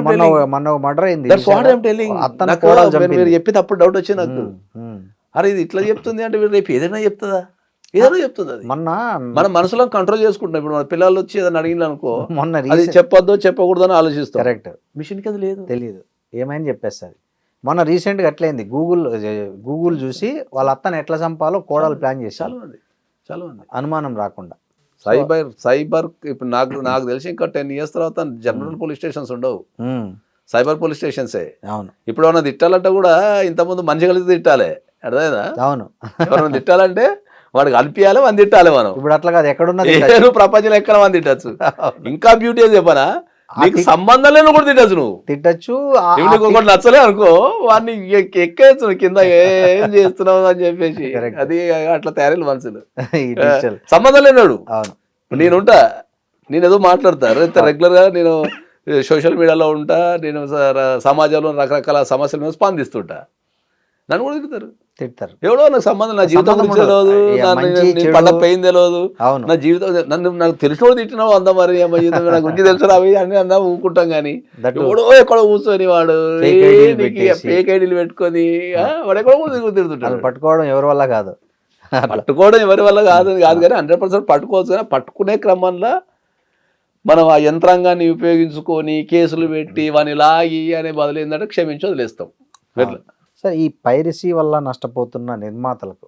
మొన్న మర్డర్ అయింది. అతను నాకు కూడా మీరు చెప్పేది అప్పుడు డౌట్ వచ్చింది నాకు. అరే ఇది ఇట్లా చెప్తుంది అంటే వీళ్ళు రేపు ఏదైనా చెప్తుందా? ఏదైనా చెప్తుంది అది. మొన్న మన మనసులో కంట్రోల్ చేసుకుంటున్నాం. ఇప్పుడు మన పిల్లలు వచ్చి ఏదైనా అడిగిన అనుకో మొన్న అది చెప్పొద్దు చెప్పకూడదు అని ఆలోచిస్తాం. కరెక్ట్, మిషన్కి అది లేదు, తెలియదు, ఏమైనా చెప్పేస్తుంది. మొన్న రీసెంట్గా అట్లయింది. గూగుల్ చూసి వాళ్ళ అత్తను ఎట్లా చంపాలో కోడలు ప్లాన్ చేశారు. చాలా మంది అనుమానం రాకుండా. సైబర్ ఇప్పుడు నాకు తెలిసి ఇంకా 10 years తర్వాత జనరల్ పోలీస్ స్టేషన్స్ ఉండవు, సైబర్ పోలీస్ స్టేషన్సే. అవును, ఇప్పుడు ఏమన్నా తిట్టాలంటే కూడా ఇంతకుముందు మనిషి కలిసి తిట్టాలి, అర్థమైందా? అవును, ఎవరైనా తిట్టాలంటే వాడికి అనిపించాలి, మనం తిట్టాలి. మనం ఇప్పుడు అట్లా కాదు, ఎక్కడున్నది ప్రపంచంలో ఎక్కడ మంది తిట్టచ్చు. ఇంకా బ్యూటీ అని చెప్పనా, నీకు సంబంధం లేని కూడా తిట్టచ్చు. నువ్వు తిట్టచ్చు. నీకు ఒకటి నచ్చలే అనుకో వాడిని ఎక్కేచ్చు కింద, ఏం చేస్తున్నావు అని చెప్పేసి. అది అట్లా తయారైన మనుషులు, సంబంధం లేనాడు. నేనుంటా, నేను ఏదో మాట్లాడతా రెగ్యులర్గా, నేను సోషల్ మీడియాలో ఉంటా, నేను సమాజంలో రకరకాల సమస్యల మీద స్పందిస్తుంటా. నన్ను కూడా తిడతారు. ఎవడో నాకు సంబంధం, నా జీవితం గురించి తెలియదు, పంట పోయింది తెలియదు, నా జీవితం నాకు తెలిసిన తిట్టినావు అందా, మరి అమ్మ జీవితం నా గురించి తెలుసు అవి అని అన్నా ఊకుంటాం. కానీ ఎవడో ఎక్కడో కూర్చొని వాడు ఫేక్ ఐడీలు పెట్టుకొని వాడు ఎక్కడో తిడుతుంటాడు. పట్టుకోవడం ఎవరి వల్ల కాదు, పట్టుకోవడం ఎవరి వల్ల కాదు కానీ 100% పట్టుకోవచ్చు. కానీ పట్టుకునే క్రమంలో మనం ఆ యంత్రాంగాన్ని ఉపయోగించుకొని కేసులు పెట్టి వాని లాగి అనే బదులు ఏంటంటే క్షమించి వదిలేస్తాం. సార్, ఈ పైరసీ వల్ల నష్టపోతున్న నిర్మాతలకు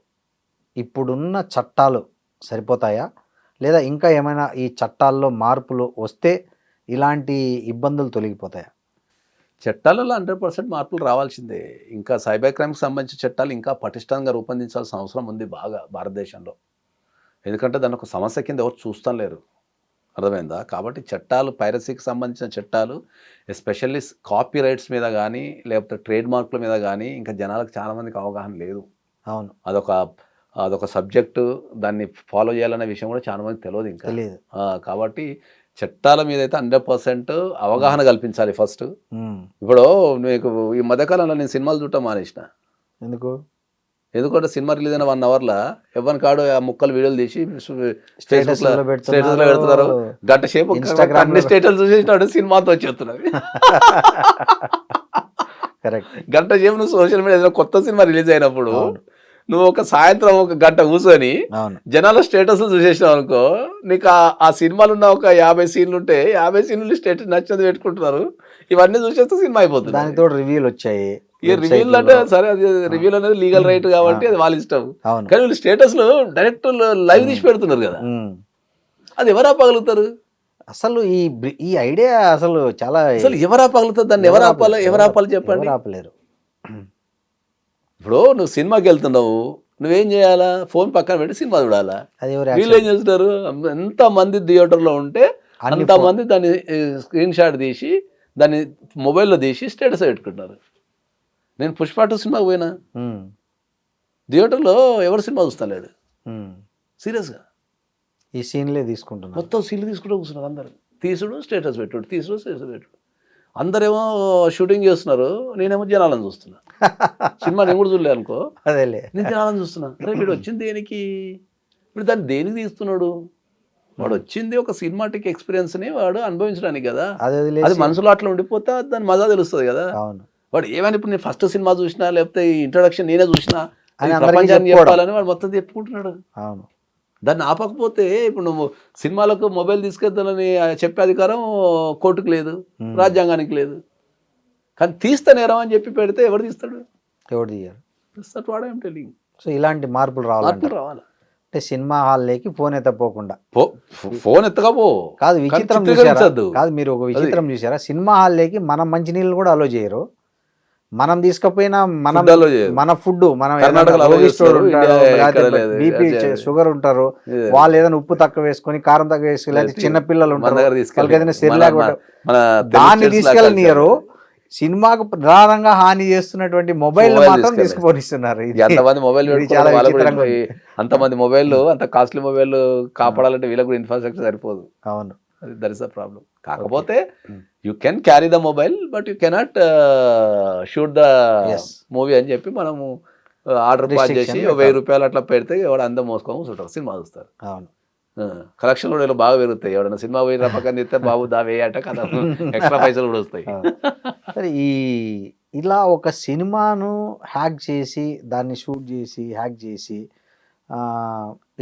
ఇప్పుడున్న చట్టాలు సరిపోతాయా, లేదా ఇంకా ఏమైనా ఈ చట్టాల్లో మార్పులు వస్తే ఇలాంటి ఇబ్బందులు తొలగిపోతాయా? చట్టాలలో 100% మార్పులు రావాల్సిందే. ఇంకా సైబర్ క్రైమ్కి సంబంధించిన చట్టాలు ఇంకా పటిష్టంగా రూపొందించాల్సిన అవసరం ఉంది బాగా భారతదేశంలో. ఎందుకంటే దాన్ని ఒక సమస్య కింద ఎవరు చూస్తాం లేరు, అర్థమైందా? కాబట్టి చట్టాలు, పైరసీకి సంబంధించిన చట్టాలు, ఎస్పెషల్లీ కాపీ రైట్స్ మీద కానీ లేకపోతే ట్రేడ్ మార్కుల మీద కానీ ఇంకా జనాలకు చాలామందికి అవగాహన లేదు. అవును, అదొక సబ్జెక్టు, దాన్ని ఫాలో చేయాలనే విషయం కూడా చాలా మందికి తెలియదు ఇంకా. కాబట్టి చట్టాల మీద అయితే 100% అవగాహన కల్పించాలి ఫస్ట్. ఇప్పుడు నీకు ఈ మధ్యకాలంలో నేను సినిమాలు చూడటం మానేసిన. ఎందుకంటే సినిమా రిలీజ్ అయిన 1 hourలో ఎవరి కాడు ఆ ముక్కలు వీడియోలు తీసి స్టేటస్లో పెడుతున్నారు. గంట సేపు అన్ని స్టేటస్ చూసేసినాడు, సినిమాతో వచ్చేస్తున్నది. గంట సేపు నువ్వు సోషల్ మీడియా కొత్త సినిమా రిలీజ్ అయినప్పుడు నువ్వు ఒక సాయంత్రం ఒక గంట కూర్చొని జనాల స్టేటస్ చూసేసినావు అనుకో, నీకు ఆ సినిమాలు ఉన్న ఒక 50 సీన్లు ఉంటే 50 సీన్లు స్టేటస్ నచ్చది పెట్టుకుంటున్నారు. ఇవన్నీ చూసేస్తే సినిమా అయిపోతుంది. దానితో రివ్యూలు వచ్చాయి. ఈ రివ్యూలు అంటే సరే, అది రివ్యూలు అనేది లీగల్ రైట్ కాబట్టి అది వాళ్ళ ఇష్టం. కానీ వీళ్ళు స్టేటస్ లో డైరెక్ట్ లైవ్ తీసి పెడుతున్నారు కదా, అది ఎవరా పగలుగుతారు? అసలు ఈ ఐడియా అసలు చాలా, అసలు ఎవరా పగలుగుతారు? దాన్ని ఎవరు ఆపాలి చెప్పండి. ఆపలేరు. ఇప్పుడు నువ్వు సినిమాకి వెళ్తున్నావు, నువ్వేం చేయాలా? ఫోన్ పక్కన పెట్టి సినిమా చూడాలా? వీళ్ళు ఏం చేస్తున్నారు, ఎంతమంది థియేటర్లో ఉంటే అంతమంది దాన్ని స్క్రీన్ షాట్ తీసి దాన్ని మొబైల్లో తీసి స్టేటస్ పెట్టుకుంటున్నారు. నేను పుష్ప 2 సినిమాకి పోయినా, థియేటర్లో ఎవరు సినిమా చూస్తలేడు సీరియస్గా. ఈ సీన్లే తీసుకుంటున్నారు, మొత్తం సీన్లు తీసుకుంటూ కూర్చున్నారు. అందరు తీసుడు స్టేటస్ పెట్టుడు, తీసుడు స్టేటస్ పెట్టుడు. అందరేమో షూటింగ్ చేస్తున్నారు, నేనేమో జనాలను చూస్తున్నా. సినిమా నేను కూడా చూడలే అనుకో, అదేలే నేను జనాలను చూస్తున్నా. అరే వీడు వచ్చింది దేనికి, ఇప్పుడు దాన్ని దేనికి తీస్తున్నాడు? వాడు వచ్చింది ఒక సినిమాటిక్ ఎక్స్పీరియన్స్ని వాడు అనుభవించడానికి కదా. అది మనసులో అట్లా ఉండిపోతే దాని మజా తెలుస్తుంది కదా. వాడు ఏమైనా ఇప్పుడు నేను ఫస్ట్ సినిమా చూసినా లేకపోతే ఇంట్రొడక్షన్ నేనే చూసినా ప్రపంచాన్ని చెప్పాలని వాడు మొత్తం చెప్పుకుంటున్నాడు. దాన్ని ఆపకపోతే ఇప్పుడు నువ్వు సినిమాలకు మొబైల్ తీసుకెళ్తానని చెప్పే అధికారం కోర్టుకు లేదు, రాజ్యాంగానికి లేదు. కానీ తీస్తా నేరం అని చెప్పి పెడితే ఎవరు తీస్తాడు? ఎవరు తీయరు. సో ఇలాంటి మార్పులు రావాలి. అంటే సినిమా హాల్లోకి ఫోన్ ఎత్తపోకుండా, ఫోన్ ఎత్తకపో కాదు. విచిత్రం చూసారా? కాదు, మీరు ఒక విచిత్రం చూసారా? సినిమా హాల్లోకి మనం మంచినీళ్ళు కూడా అలో చేయరు. మనం తీసుకపోయినా మన ఫుడ్, మనం బీపీ షుగర్ ఉంటారు, వాళ్ళు ఏదైనా ఉప్పు తక్కువ వేసుకొని కారం తక్కువ వేసుకుని, చిన్న పిల్లలు ఉంటారు వాళ్ళకి ఏదైనా సెరిలాక్ దాన్ని తీసుకెళ్ళనియరు. సినిమాకు ప్రధానంగా హాని చేస్తున్నటువంటి మొబైల్ మాత్రం తీసుకుపోనిస్తున్నారు. అంతమంది మొబైల్ అంతమంది మొబైల్, అంత కాస్ట్లీ మొబైల్ కాపాడాలంటే వీళ్ళకి కూడా ఇన్ఫ్రాస్ట్రక్చర్ సరిపోదు. అవును. అది దట్ ఇస్ ద ప్రాబ్లం. కాకపోతే Hmm. You can carry the mobile but you cannot shoot the Yes. Movie అని చెప్పి మనము ఆర్డర్ పాస్ చేసి Restriction 1000 రూపాయలు అట్లా పెడితే ఎవడు అందం మోసుకొని కూర్చుంటారు, సినిమా చూస్తారు. అవును. కలెక్షన్ కూడా ఇలా బాగా పెరుగుతాయి. ఎవడన్నా సినిమా పోయిన పక్కన తీస్తే బాబు దావేయట కదా, ఎక్స్ట్రా పైసలు కూడా వస్తాయి. సరే, ఇలా ఒక సినిమాను హ్యాక్ చేసి దాన్ని షూట్ చేసి హ్యాక్ చేసి ఆ,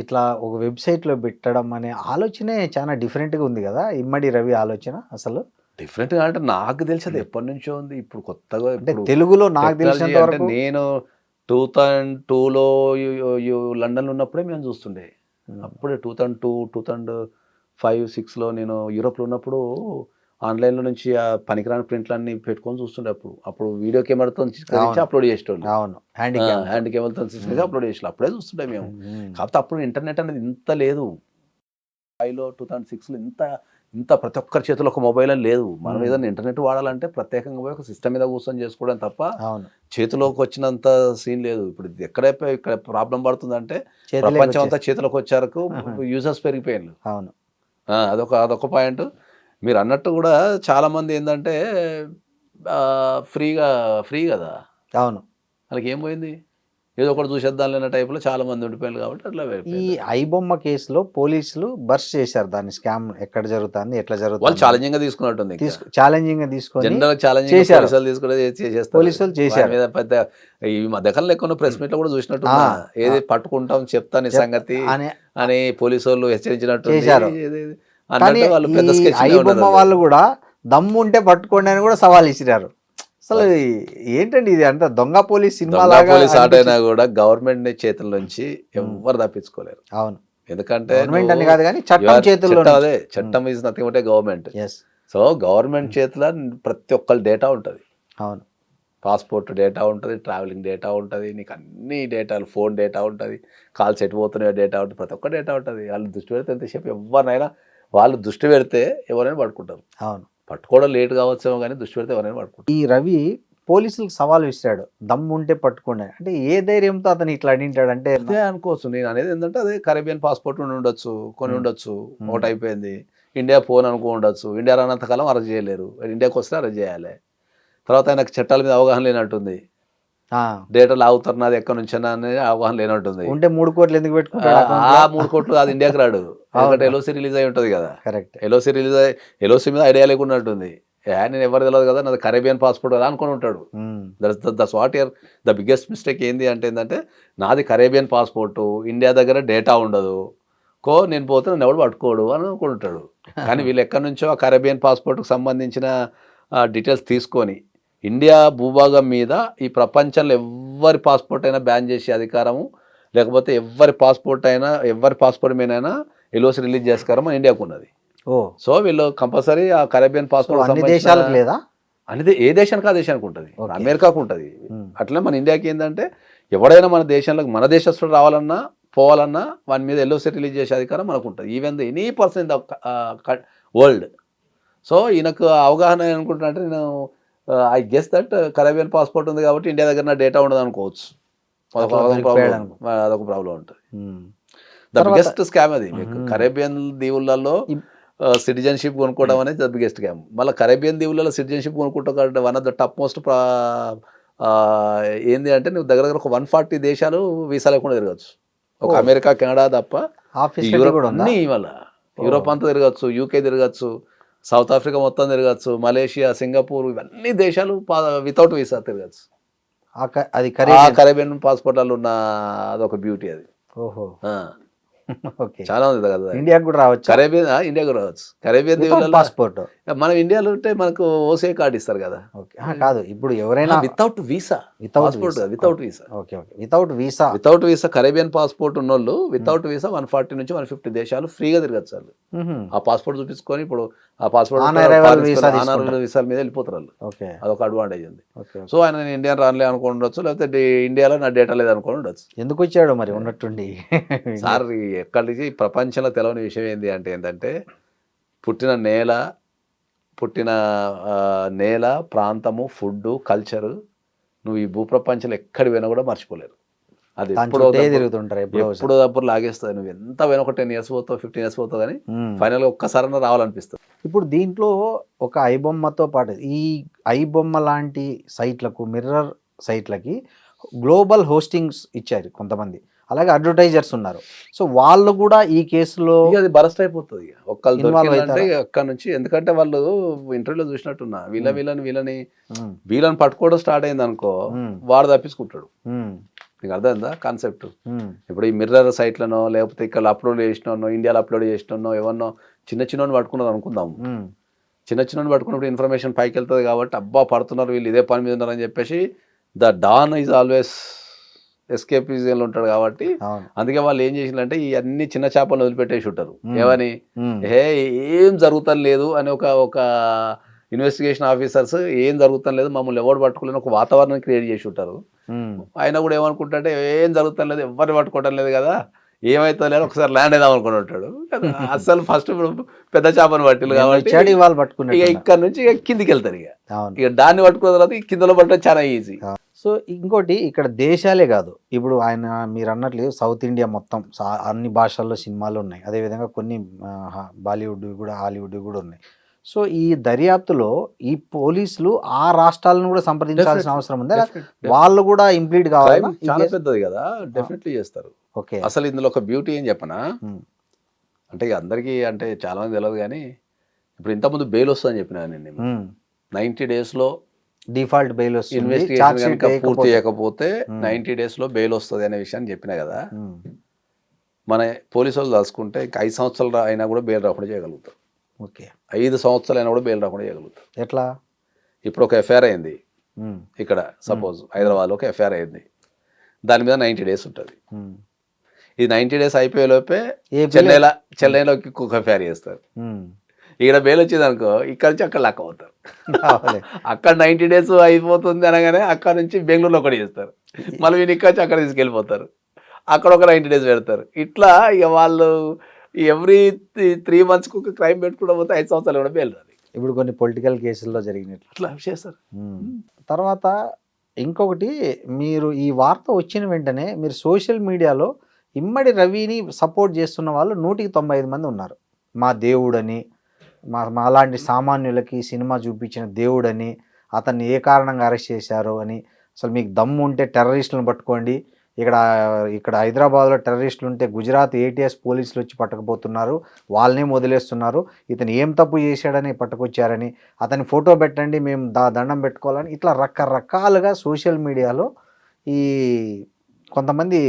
ఇట్లా ఒక వెబ్సైట్లో పెట్టడం అనే ఆలోచనే చాలా డిఫరెంట్గా ఉంది కదా, ఇమ్మడి రవి ఆలోచన. అసలు డిఫరెంట్గా అంటే నాకు తెలిసి అది ఎప్పటి నుంచో ఉంది. ఇప్పుడు కొత్తగా అంటే ఇప్పుడు తెలుగులో నాకు టెక్నాలజీ తెలిసినంత అంటే వరకు నేను 2002లో లండన్లో ఉన్నప్పుడే మేము చూస్తుండే. అప్పుడే 2002, 2005, 6లో నేను యూరోప్లో ఉన్నప్పుడు ఆన్లైన్లో నుంచి ఆ పనికిరాని ప్రింట్లన్నీ పెట్టుకొని చూస్తుండే. అప్పుడు వీడియో కెమెరాతో అవును. అప్లోడ్ చేసేటోళ్ళు. అవును, హ్యాండిక్యామ్. హ్యాండ్ కెమెరాతో అప్లోడ్ చేసి అప్పుడే చూస్తుండే మేము. కాకపోతే అప్పుడు ఇంటర్నెట్ అనేది ఇంత లేదు. 5లో 2006లో ఇంత ప్రతి ఒక్కరి చేతిలో ఒక మొబైల్ అని లేదు. మనం ఏదైనా ఇంటర్నెట్ వాడాలంటే ప్రత్యేకంగా పోయి ఒక సిస్టమ్ మీద కూర్చొని చేసుకోవడం తప్ప అవును, చేతిలోకి వచ్చినంత సీన్ లేదు. ఇప్పుడు ఇది ఇక్కడ ప్రాబ్లం పడుతుందంటే చేతిలోకి ప్రపంచం అంతా వచ్చేసి- చేతిలోకి వచ్చారకు యూజర్స్ పెరిగిపోయారు. అవును. అదొక పాయింట్. మీరు అన్నట్టు కూడా చాలా మంది ఏంటంటే ఫ్రీ కదా, అవును. వాళ్ళకి ఏం పోయింది, ఏదో ఒకటి చూసేద్దాం అనే టైప్లో చాలా మంది ఉండిపోయారు కాబట్టి అట్లా ఈ అయిపోయింది. ఐబొమ్మ కేసులో పోలీసులు బర్స్ట్ చేశారు దాన్ని. స్కామ్ ఎక్కడ జరుగుతుంది, ఎట్లా వాళ్ళు జరుగుతుంది ఛాలెంజింగ్ గా తీసుకున్నట్టుంది. ఛాలెంజింగ్ గా తీసుకొని జనరల్ ఛాలెంజింగ్ చేశారు. పోలీసులు తీసుకునే చేసేస్తారు. పోలీసులు చేశారు. వారి మీద పెద్ద ఈ మధ్యకాలంలో ఎక్కువ ప్రెస్ మీట్ లో కూడా చూసినట్టు ఏది పట్టుకుంటాం చెప్తాను ఈ సంగతి అని పోలీసు వాళ్ళు హెచ్చరించినట్టు చేశారు. కానీ అన్నట్టు వాళ్ళు పెద్ద ఈ స్కెచ్ ఐబొమ్మ వాళ్ళు కూడా దమ్ము ఉంటే పట్టుకోండి అని కూడా సవాల్ ఇచ్చినారు. అసలు ఏంటండి ఇది, అంత దొంగ పోలీస్ సినిమా లాగా పోలీస్ ఆట అయినా కూడా గవర్నమెంట్ చేతుల నుంచి ఎవరు తప్పించుకోలేరు. అవును, ఎందుకంటే గవర్నమెంట్ అని కాదు కానీ చట్టం చేతుల్లో అదే చట్టం is nothing but government. So government చేతిలో ప్రతి ఒక్కరి డేటా ఉంటుంది. అవును, పాస్పోర్ట్ డేటా ఉంటుంది, ట్రావెలింగ్ డేటా ఉంటుంది, నీకు అన్ని డేటాలు, ఫోన్ డేటా ఉంటుంది, కాల్స్ ఎటు పోతున్నాయో డేటా ఉంటుంది, ప్రతి ఒక్క డేటా ఉంటుంది. వాళ్ళు దృష్టి పెడితే ఎంతసేపు ఎవరినైనా వాళ్ళు దృష్టి పెడితే ఎవరైనా పట్టుకుంటారు. అవును. పట్టుకోవడం లేట్ కావచ్చేమో కానీ దృష్టి పెడితే ఎవరైనా పట్టుకుంటారు. ఈ రవి పోలీసులకు సవాల్ విసిరాడు, దమ్ము ఉంటే పట్టుకోండి అని. అంటే ఏ ధైర్యంతో అతను ఇట్లా అడిగింటాడు అంటే అదే అనుకోవచ్చు. నేను అనేది ఏంటంటే అదే కరేబియన్ పాస్పోర్ట్ ఉండొచ్చు, కొన్ని ఉండొచ్చు, ఒకటి అయిపోయింది. ఇండియా ఫోన్ అనుకో ఉండొచ్చు. ఇండియా రానంతకాలం అరెస్ట్ చేయలేరు, ఇండియాకి వస్తే అరెస్ట్ చేయాలి. తర్వాత ఆయనకు చట్టాల మీద అవగాహన లేనట్టుంది, డేటా లాగుతారు నాది ఎక్కడి నుంచి అనేది అవగాహన లేనట్టుంది. ఉంటే 3 కోట్లు ఎందుకు పెట్టుకుంటాడు? 3 కోట్లు అది ఇండియాకి రాడు, ఎందుకంటే ఎల్ఓసి రిలీజ్ అయి ఉంటుంది కదా. కరెక్ట్. ఎల్ఓసి మీద ఐడియా లేకున్నట్టుంది. నేను ఎవరు తెలియదు కదా, నాది కరేబియన్ పాస్పోర్ట్ కదా అనుకుని ఉంటాడు. That's what year the biggest mistake ఏంటంటే నాది కరేబియన్ పాస్పోర్టు, ఇండియా దగ్గర డేటా ఉండదు, నేను పోతే నన్ను ఎవడు పట్టుకోడు అని అనుకుంటాడు. కానీ వీళ్ళు ఎక్కడి నుంచో ఆ కరేబియన్ పాస్పోర్ట్కి సంబంధించిన డీటెయిల్స్ తీసుకొని ఇండియా భూభాగం మీద ఈ ప్రపంచంలో ఎవరి పాస్పోర్ట్ అయినా బ్యాన్ చేసే అధికారము, లేకపోతే ఎవరి పాస్పోర్ట్ మీదైనా ఎల్ఓసి రిలీజ్ చేసే ఇండియాకు ఉన్నది. సో వీళ్ళు కంపల్సరీ ఆ కరేబియన్ పాస్పోర్ట్ అన్ని దేశాలకు లేదా? అనేది ఏ దేశానికి ఆ దేశానికి ఉంటుంది, అమెరికాకు ఉంటుంది. అట్లనే మన ఇండియాకి ఏంటంటే ఎవడైనా మన దేశంలోకి మన దేశస్తుడు రావాలన్నా పోవాలన్నా వాని మీద ఎల్ఓసి రిలీజ్ చేసే అధికారం మనకు ఉంటుంది, even the any person in the world. So ఈయనకు అవగాహన అనుకుంటున్నా అంటే నేను I guess that Caribbean passport ఉంది కాబట్టి ఇండియా దగ్గర నా డేటా ఉండదు అనుకోవచ్చు. అదొక ప్రాబ్లం ఉంటుంది. ద బిగ్గెస్ట్ స్కామ్ అది. మీకు కరేబియన్ దీవులలో సిటిజన్షిప్ కొనుక్కోవడం అనేది ద బిగ్గెస్ట్ స్కామ్. మళ్ళీ కరేబియన్ దీవులలో సిటిజన్షిప్ కొనుక్కుంటా one of the top most ఏంది అంటే నువ్వు దగ్గర ఒక 140 దేశాలు వీసా లేకుండా తిరగచ్చు. ఒక అమెరికా, కెనడా తప్ప యూరోప్ అన్ని, మళ్ళీ యూరోప్ అంతా తిరగచ్చు, యూకే తిరగచ్చు, సౌత్ ఆఫ్రికా మొత్తం తిరగచ్చు, మలేషియా, సింగపూర్, ఇవన్నీ దేశాలు వితౌట్ వీసా తిరగచ్చు. అది కరేబియన్ పాస్పోర్ట్లలో ఉన్న అదొక బ్యూటీ అది. ఓహో, చాలా ఉంది కదా. ఇండియాకు కూడా రావచ్చు, ఇండియాకు రావచ్చు. కరేబియన్ దీవులలో పాస్పోర్ట్ మనం ఇండియాలో ఉంటే మనకు ఓసీఐ కార్డు ఇస్తారు కదా. కాదు, ఇప్పుడు ఎవరైనా without visa passport, without visa Caribbean passport ఉన్నోళ్ళు వితౌట్ వీసా 140 నుంచి 150 దేశాలు ఫ్రీగా తిరగచ్చు. వాళ్ళు ఆ పాస్పోర్ట్ చూపించుకొని ఇప్పుడు ఆ పాస్పోర్ట్ వీసాల మీద వెళ్ళిపోతారు వాళ్ళు. అదొక అడ్వాంటేజ్ ఉంది. సో ఆయన నేను ఇండియా రానులే అనుకుని ఉండొచ్చు, లేకపోతే ఇండియాలో నా డేటా లేదు అనుకుని ఉండొచ్చు. ఎందుకు వచ్చాడు మరి ఉన్నట్టుండి? సార్ ఎక్కడి నుంచి ప్రపంచంలో తెలవని విషయం ఏంటంటే పుట్టిన నేల, ప్రాంతము, ఫుడ్, కల్చరు నువ్వు ఈ భూప్రపంచంలో ఎక్కడి పోయినా కూడా మర్చిపోలేరు. అది దాని ఎప్పుడో చుట్టే దప్పుడు- తిరుగుతుంటారు ఎప్పుడో ఒకసారి. ఎప్పుడో దప్పుడు లాగేస్తుంది. నువ్వు ఎంత పోయినా ఒక 10 years పోతావు, 15 years పోతావు, కానీ ఉమ్. ఫైనల్గా ఒక్కసారైనా రావాలనిపిస్తుంది. ఇప్పుడు దీంట్లో ఒక ఐబొమ్మతో పాటు ఈ ఐబొమ్మ లాంటి సైట్లకు, మిర్రర్ సైట్లకి గ్లోబల్ హోస్టింగ్స్ ఇచ్చారు కొంతమంది, అలాగే అడ్వర్టైజర్స్ ఉన్నారు. సో వాళ్ళు కూడా ఈ కేసులో ఇక అది బరస్ట్ అయిపోతుంది. ఇక ఒక్కళ్ళు Involve దొరికిందంటే అవుతారా? అక్కడ నుంచి, ఎందుకంటే వాళ్ళు ఇంటర్వ్యూలో చూసినట్టున్నా వీళ్ళని ఉమ్, వీళ్ళని పట్టుకోవడం స్టార్ట్ అయింది అనుకో, ఉమ్, వాడు తప్పించుకుంటాడు. ఉమ్, నీకు అర్థమైందా కాన్సెప్ట్? ఉమ్, ఇప్పుడు ఈ మిర్రర్ సైట్లను లేకపోతే ఇక్కడ అప్లోడ్ చేసినో, ఇండియాలో అప్లోడ్ చేసినో, ఎవరినో చిన్న పట్టుకున్నది అనుకుందాం. ఉమ్, చిన్న పట్టుకున్నప్పుడు ఇన్ఫర్మేషన్ పైకి వెళ్తుంది కాబట్టి, అబ్బా పడుతున్నారు వీళ్ళు, ఇదే పని మీద ఉన్నారని చెప్పేసి ద డాన్ ఈజ్ ఆల్వేస్ ఎస్కేపిజంలో ఉంటాడు కాబట్టి, అవును. అందుకే వాళ్ళు ఏం చేసిందంటే ఈ అన్ని చిన్న చేపలను వదిలిపెట్టేసి ఉంటారు. ఉమ్, ఏమని, ఉమ్, ఏం జరుగుతాం లేదు అని ఒక ఇన్వెస్టిగేషన్ ఆఫీసర్స్ ఏం జరుగుతాం లేదు, మమ్మల్ని ఎవరు పట్టుకోలేని ఒక వాతావరణం క్రియేట్ చేసి ఉంటారు. ఉమ్, ఆయన కూడా ఏమనుకుంటారంటే ఏం జరుగుతాం లేదు, ఎవరిని పట్టుకోవడం లేదు కదా, ఏమైతే లేదు, ఒకసారి ల్యాండ్ అయిదాం అనుకుని ఉంటాడు. అసలు ఫస్ట్ పెద్ద చేపను పట్టిల్లు కాబట్టి చెడి వాళ్ళు ఇక పట్టుకున్నట్టు. ఇక్కడ నుంచి ఇక కిందికి వెళ్తారు. అవును. ఇక దాన్ని పట్టుకున్న తర్వాత ఈ కిందలో పట్టడం చాలా ఈజీ. సో ఇంకోటి ఇక్కడ దేశాలే కాదు, ఇప్పుడు ఆయన మీరు అన్నట్లు సౌత్ ఇండియా మొత్తం అన్ని భాషల్లో సినిమాలు ఉన్నాయి, అదేవిధంగా కొన్ని బాలీవుడ్ కూడా, హాలీవుడ్ కూడా ఉన్నాయి. సో ఈ దర్యాప్తులో ఈ పోలీసులు ఆ రాష్ట్రాలను కూడా సంప్రదించాల్సిన అవసరం ఉంది, వాళ్ళు కూడా ఇంప్లీట్ కావాలి. చాలా పెద్దది కదా, డెఫినెట్లీ చేస్తారు. ఓకే. అసలు ఇందులో ఒక బ్యూటీ ఏం చెప్పనా, అంటే ఇక అందరికీ అంటే చాలా మంది తెలియదు కానీ, ఇప్పుడు ఇంతకుముందు బెయిల్ వస్తుందని చెప్పినా నేను 90 days డిఫాల్ట్ బెయిల్ వస్తుంది, ఇన్వెస్టిగేషన్ కనుక పూర్తి చేయకపోతే 90 days బెయిల్ వస్తుంది అనే విషయాన్ని చెప్పినా కదా. మన పోలీసు వాళ్ళు దాచుకుంటే ఇంకా 5 సంవత్సరాలు అయినా కూడా బెయిల్ రాకుండా చేయగలుగుతారు. ఓకే. 5 సంవత్సరాలు అయినా కూడా బెయిల్ రాకుండా చేయగలుగుతారు. ఎట్లా? ఇప్పుడు ఒక ఎఫ్ఐఆర్ అయింది ఇక్కడ, సపోజ్ హైదరాబాద్లో ఒక ఎఫ్ఐఆర్ అయింది, దాని మీద 90 days ఉంటుంది. ఇది 90 days అయిపోయే లోపే చెన్నైలోకి ఒక ఎఫ్ఐఆర్ చేస్తారు. ఇక్కడ బెయిల్ వచ్చింది అనుకో, ఇక్కడ నుంచి అక్కడ లక్క అవుతారు. అక్కడ 90 days అయిపోతుంది అనగానే అక్కడ నుంచి బెంగళూరులో ఒకటి చేస్తారు, మళ్ళీ వీళ్ళు ఇక్కడ నుంచి అక్కడ తీసుకెళ్ళిపోతారు, అక్కడ ఒక 90 days పెడతారు. ఇట్లా ఇక వాళ్ళు ఎవ్రీ 3 months ఒక క్రైమ్ పెట్టుకుంటూ పోతే 5 సంవత్సరాలు కూడా బెయిల్ రాదు. ఇప్పుడు కొన్ని పొలిటికల్ కేసుల్లో జరిగినట్లు అట్లా చేస్తారు. తర్వాత ఇంకొకటి, మీరు ఈ వార్త వచ్చిన వెంటనే మీరు సోషల్ మీడియాలో ఇమ్మడి రవిని సపోర్ట్ చేస్తున్న వాళ్ళు 195 మంది ఉన్నారు. మా దేవుడని, మా అలాంటి సామాన్యులకి సినిమా చూపించిన దేవుడని, అతన్ని ఏ కారణంగా అరెస్ట్ చేశారో అని, అసలు మీకు దమ్ము ఉంటే టెర్రరిస్టులను పట్టుకోండి, ఇక్కడ హైదరాబాద్లో టెర్రరిస్టులు ఉంటే గుజరాత్ ATS పోలీసులు వచ్చి పట్టకపోతున్నారు, వాళ్ళనే వదిలేస్తున్నారు, ఇతను ఏం తప్పు చేశాడని పట్టుకొచ్చారని, అతని ఫోటో పెట్టండి మేము దండం పెట్టుకోవాలని, ఇట్లా రకరకాలుగా సోషల్ మీడియాలో ఈ కొంతమంది